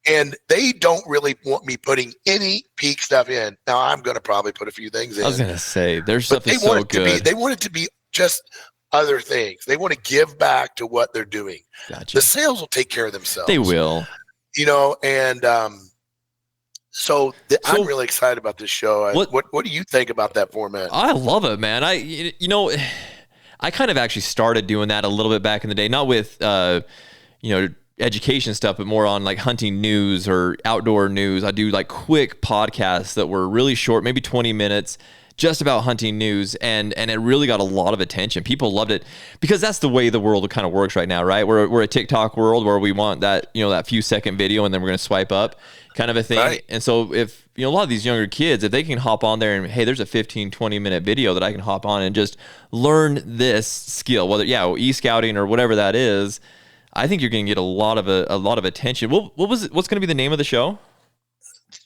And they don't really want me putting any peak stuff in. Now I'm going to probably put a few things in. I was going to say their stuff is so good. They want it to be just other things. They want to give back to what they're doing. Gotcha. The sales will take care of themselves. They will. And so I'm really excited about this show. What do you think about that format? I love it, man. I kind of actually started doing that a little bit back in the day, not with education stuff, but more on like hunting news or outdoor news. I do like quick podcasts that were really short, maybe 20 minutes, just about hunting news, and it really got a lot of attention. People loved it because that's the way the world kind of works right now, right? We're a TikTok world where we want that, that few second video and then we're going to swipe up kind of a thing. Right. And so if, a lot of these younger kids, if they can hop on there and, hey, there's a 15, 20-minute video that I can hop on and just learn this skill, whether, e-scouting or whatever that is, I think you're going to get a lot of attention. What's going to be the name of the show?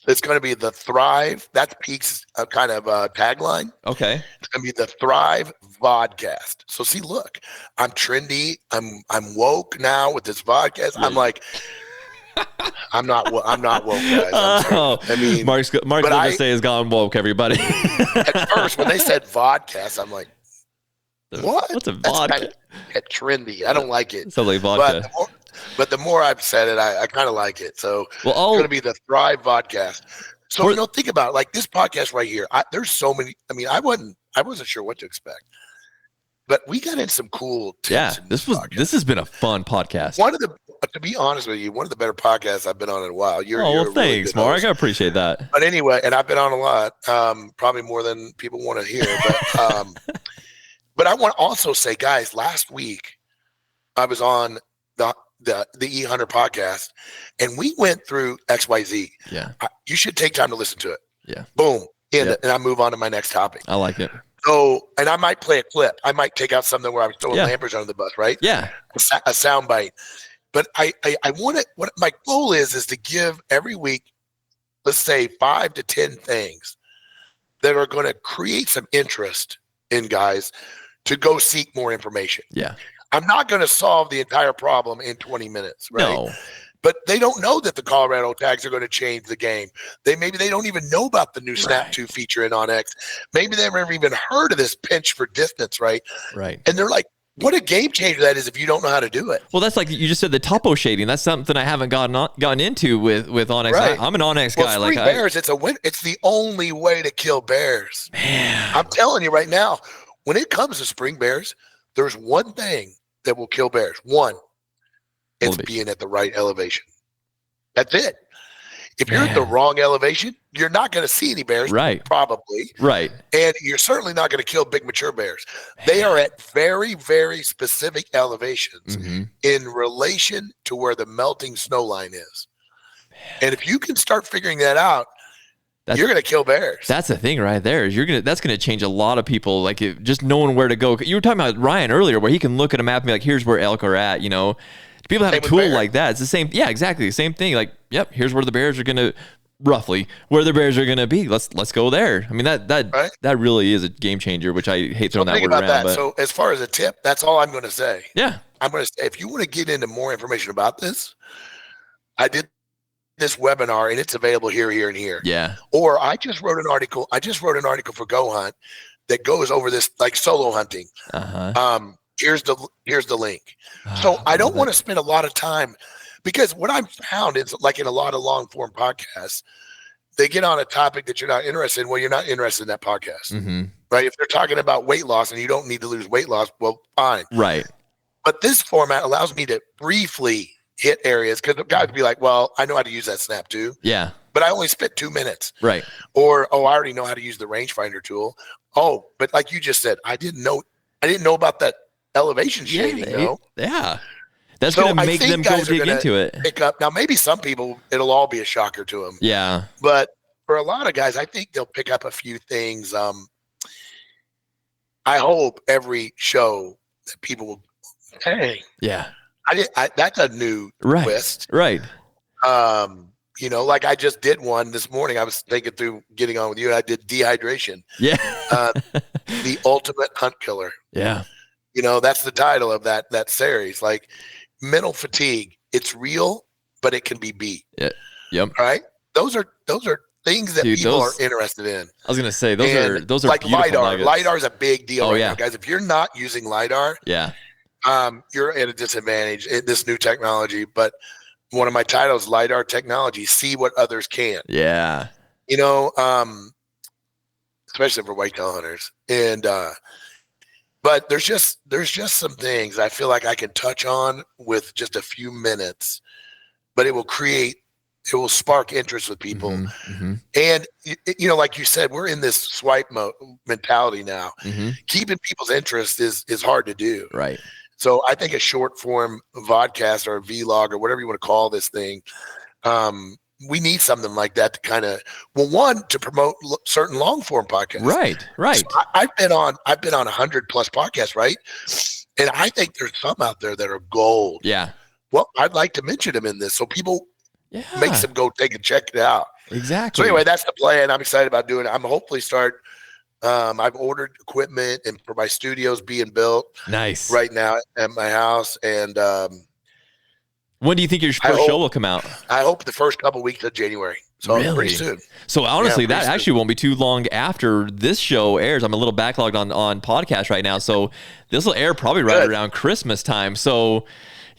It's going to be the Thrive. That's Peak's kind of tagline. Okay. It's going to be the Thrive Vodcast. So see, look, I'm trendy. I'm woke now with this podcast. I'm like, I'm not woke, guys. I mean, Mark Livesay has gone woke, everybody. At first, when they said vodcast, I'm like, what? What's a vodka? That's trendy. I don't like it. Sounds like vodka. But the more I've said it, I kind of like it. So it's going to be the Thrive Vodcast. So, think about it, like this podcast right here. There's so many. I mean, I wasn't sure what to expect, but we got in some cool tips. Yeah, this has been a fun podcast. To be honest with you, one of the better podcasts I've been on in a while. Well, thanks, really Mark. I appreciate that. But anyway, and I've been on a lot, probably more than people want to hear. But but I want to also say, guys, last week I was on the Ehuntr podcast, and we went through XYZ. Yeah, you should take time to listen to it. Yeah, boom, and I move on to my next topic. I like it. So, and I might play a clip. I might take out something where I was throwing lampers under the bus, right? Yeah, a sound bite. But I want it. What my goal is to give every week, let's say 5 to 10 things that are going to create some interest in guys to go seek more information. Yeah. I'm not going to solve the entire problem in 20 minutes, right? No. But they don't know that the Colorado tags are going to change the game. Maybe they don't even know about the new Snap 2 feature in OnX. Maybe they've never even heard of this pinch for distance, right? Right. And they're like, what a game changer that is if you don't know how to do it. Well, that's like you just said, the topo shading. That's something I haven't gotten into with OnX. Right. I'm an OnX guy. Like bears, it's a win. It's the only way to kill bears. Man. I'm telling you right now, when it comes to spring bears, there's one thing that will kill bears. One, it's being at the right elevation. That's it. If you're at the wrong elevation, you're not going to see any bears, right? Probably, right. And you're certainly not going to kill big mature bears. They are at very, very specific elevations in relation to where the melting snow line is. And if you can start figuring that out, you're going to kill bears. That's the thing right there. That's going to change a lot of people. Like just knowing where to go. You were talking about Ryan earlier, where he can look at a map and be like, "Here's where elk are at." People have a tool like that. It's the same. Yeah, exactly the same thing. Like, yep, here's where the bears are going to roughly where the bears are going to be. Let's go there. I mean, that really is a game changer, which I hate throwing that word around. But so as far as a tip, that's all I'm going to say. Yeah, I'm going to say, if you want to get into more information about this, I did this webinar and it's available here, and here. Yeah. Or I just wrote an article for Go Hunt that goes over this, like solo hunting. Here's the link. So I don't want to spend a lot of time, because what I've found is, like in a lot of long form podcasts, they get on a topic that you're not interested in. Well, you're not interested in that podcast, right? If they're talking about weight loss and you don't need to lose weight loss, well, fine. Right. But this format allows me to briefly hit areas, because the guys would be like, well, I know how to use that Snap 2. Yeah. But I only spent 2 minutes. Right. Or, I already know how to use the rangefinder tool. Oh, but like you just said, I didn't know about that elevation shading. Yeah. That's going to make them go dig into it. Pick up. Now, maybe some people, it'll all be a shocker to them. Yeah. But for a lot of guys, I think they'll pick up a few things. I hope every show that people will, hey. Yeah. That's a new twist. Right. Like I just did one this morning. I was thinking through getting on with you. I did dehydration. Yeah. The ultimate hunt killer. Yeah. That's the title of that series. Like, mental fatigue. It's real, but it can be beat. Yeah. Yep. Right. Those are things that people are interested in. I was gonna say those are like beautiful LiDAR. nuggets. LiDAR is a big deal now, guys. If you're not using LiDAR, you're at a disadvantage in this new technology. But one of my titles, LiDAR technology, see what others can't. Yeah. Especially for whitetail hunters. And but there's just some things I feel like I can touch on with just a few minutes, but it will create It will spark interest with people. And, like you said, we're in this swipe mentality now. Keeping people's interest is hard to do. Right. So I think a short form vodcast or a vlog or whatever you want to call this thing, we need something like that to kind of, to promote certain long form podcasts. Right. So I've been on 100 plus podcasts, right? And I think there's some out there that are gold. Yeah. Well, I'd like to mention them in this so people makes them go take and check it out. Exactly. So anyway, that's the plan. I'm excited about doing it. I'm hopefully I've ordered equipment and for my studio's being built. Nice. Right now at my house. And when do you think your first show will come out? I hope the first couple weeks of January. So pretty soon. So honestly, that actually won't be too long after this show airs. I'm a little backlogged on podcast right now. So this will air probably right around Christmas time. So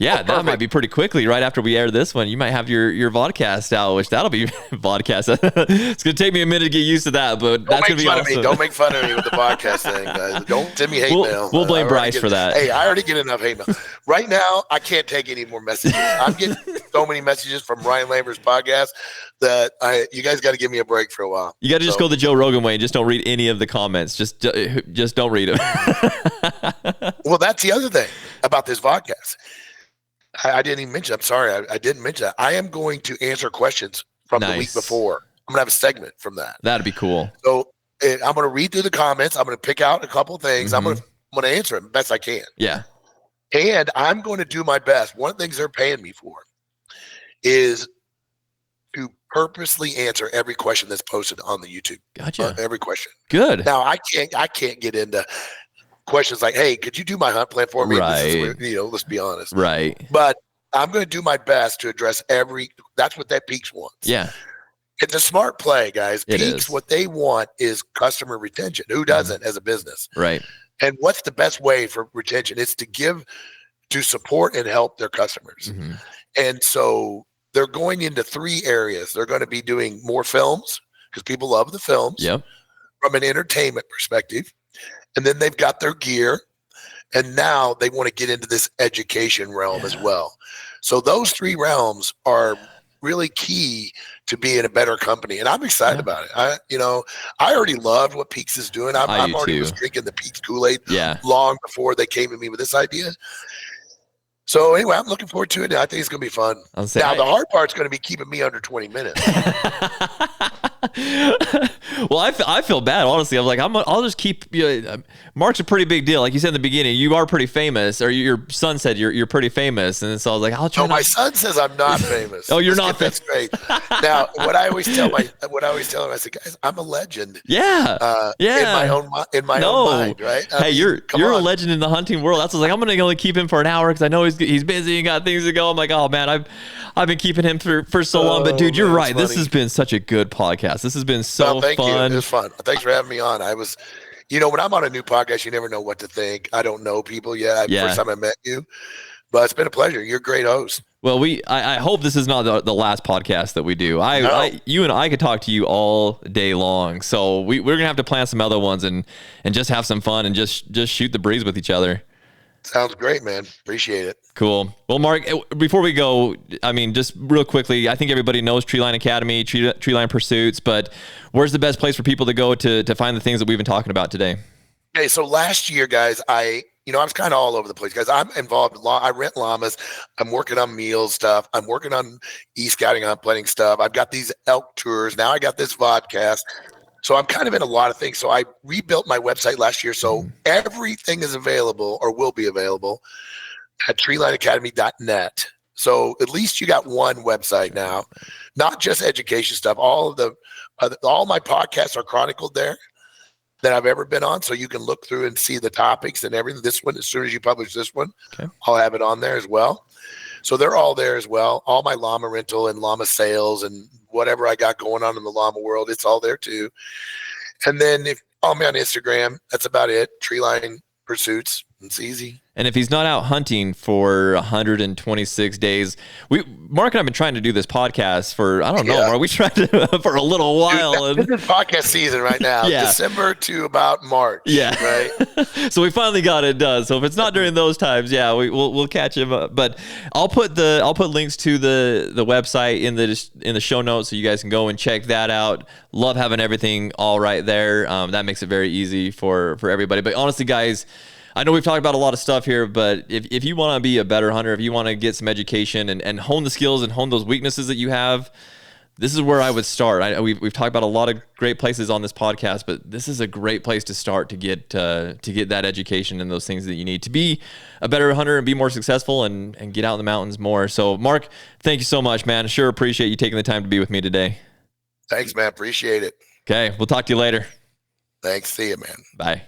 that might be pretty quickly right after we air this one. You might have your vodcast out, which that'll be vodcast. It's going to take me a minute to get used to that, but that's going to be awesome. Don't make fun of me with the podcast thing, guys. Don't send me hate mail. We'll blame Bryce for that. Hey, I already get enough hate mail. Right now, I can't take any more messages. I'm getting so many messages from Ryan Lambert's podcast that you guys got to give me a break for a while. You got to just go the Joe Rogan way and just don't read any of the comments. Just don't read them. Well, that's the other thing about this podcast. I didn't even mention. I'm sorry, I didn't mention that. I am going to answer questions from the week before. I'm gonna have a segment from that. That'd be cool. So I'm gonna read through the comments. I'm gonna pick out a couple of things. I'm gonna answer them best I can. Yeah. And I'm going to do my best. One of the things they're paying me for is to purposely answer every question that's posted on the YouTube. Gotcha. Every question. Good. Now I can't get into questions like, hey, could you do my hunt plan for me? Right. Let's be honest. Right. But I'm going to do my best to address that's what that Peaks wants. Yeah. It's a smart play, guys. Peaks, what they want is customer retention. Who doesn't as a business? Right. And what's the best way for retention? It's to support and help their customers. And so they're going into 3 areas. They're going to be doing more films because people love the films. Yep. From an entertainment perspective. And then they've got their gear, and now they want to get into this education realm as well. So those 3 realms are really key to being a better company, and I'm excited about it. I already loved what Peaks is doing. I already was drinking the Peaks Kool-Aid long before they came to me with this idea. So anyway, I'm looking forward to it. I think it's going to be fun. Now, the hard part's going to be keeping me under 20 minutes. Well, I feel bad, honestly. I'm like, I'll just keep. Mark's a pretty big deal, like you said in the beginning. You are pretty famous, or your son said you're pretty famous, and so I was like, I'll try. No, my son says I'm not famous. Oh, you're not famous. That's great. Now, what I always tell him, I say, guys, I'm a legend. Yeah, in my own mind, right? Hey, you're a legend in the hunting world. That's what I was like. I'm gonna only keep him for an hour because I know he's busy and got things to go. I'm like, oh man, I've been keeping him for so long. But dude, you're right. This has been such a good podcast. This has been so thank fun. You. It was fun. Thanks for having me on. When I'm on a new podcast, you never know what to think. I don't know people yet. First time I met you, but it's been a pleasure. You're a great host. Well, I hope this is not the last podcast that we do. You and I could talk to you all day long. So we're gonna have to plan some other ones and just have some fun and just shoot the breeze with each other. Sounds great, man. Appreciate it. Cool. Well, Mark, before we go, just real quickly, I think everybody knows Treeline Academy, Treeline Pursuits, but where's the best place for people to go to find the things that we've been talking about today? Okay, so last year, guys, I was kind of all over the place, guys. I'm involved. I rent llamas. I'm working on meals stuff. I'm working on e-scouting, hunt planning stuff. I've got these elk tours. Now I got this vodcast. So I'm kind of in a lot of things. So I rebuilt my website last year. So everything is available or will be available at treelineacademy.net. So at least you got one website now, not just education stuff. All my podcasts are chronicled there that I've ever been on. So you can look through and see the topics and everything. This one, as soon as you publish this one, I'll have it on there as well. So they're all there as well. All my llama rental and llama sales and whatever I got going on in the llama world, it's all there too. And then if follow me on Instagram, that's about it. Treeline Pursuits. It's easy. And if he's not out hunting for 126 days, Mark and I have been trying to do this podcast for, I don't know, Mark, we tried to for a little while. Dude, this is podcast season right now. December to about March. Yeah. Right. So we finally got it done. So if it's not during those times, we'll catch him up. But I'll put links to the website in the show notes so you guys can go and check that out. Love having everything all right there. That makes it very easy for everybody. But honestly, guys, I know we've talked about a lot of stuff here, but if you want to be a better hunter, if you want to get some education and hone the skills and hone those weaknesses that you have, this is where I would start. We've talked about a lot of great places on this podcast, but this is a great place to start to get that education and those things that you need to be a better hunter and be more successful and get out in the mountains more. So, Mark, thank you so much, man. I sure appreciate you taking the time to be with me today. Thanks, man. Appreciate it. Okay, we'll talk to you later. Thanks. See you, man. Bye.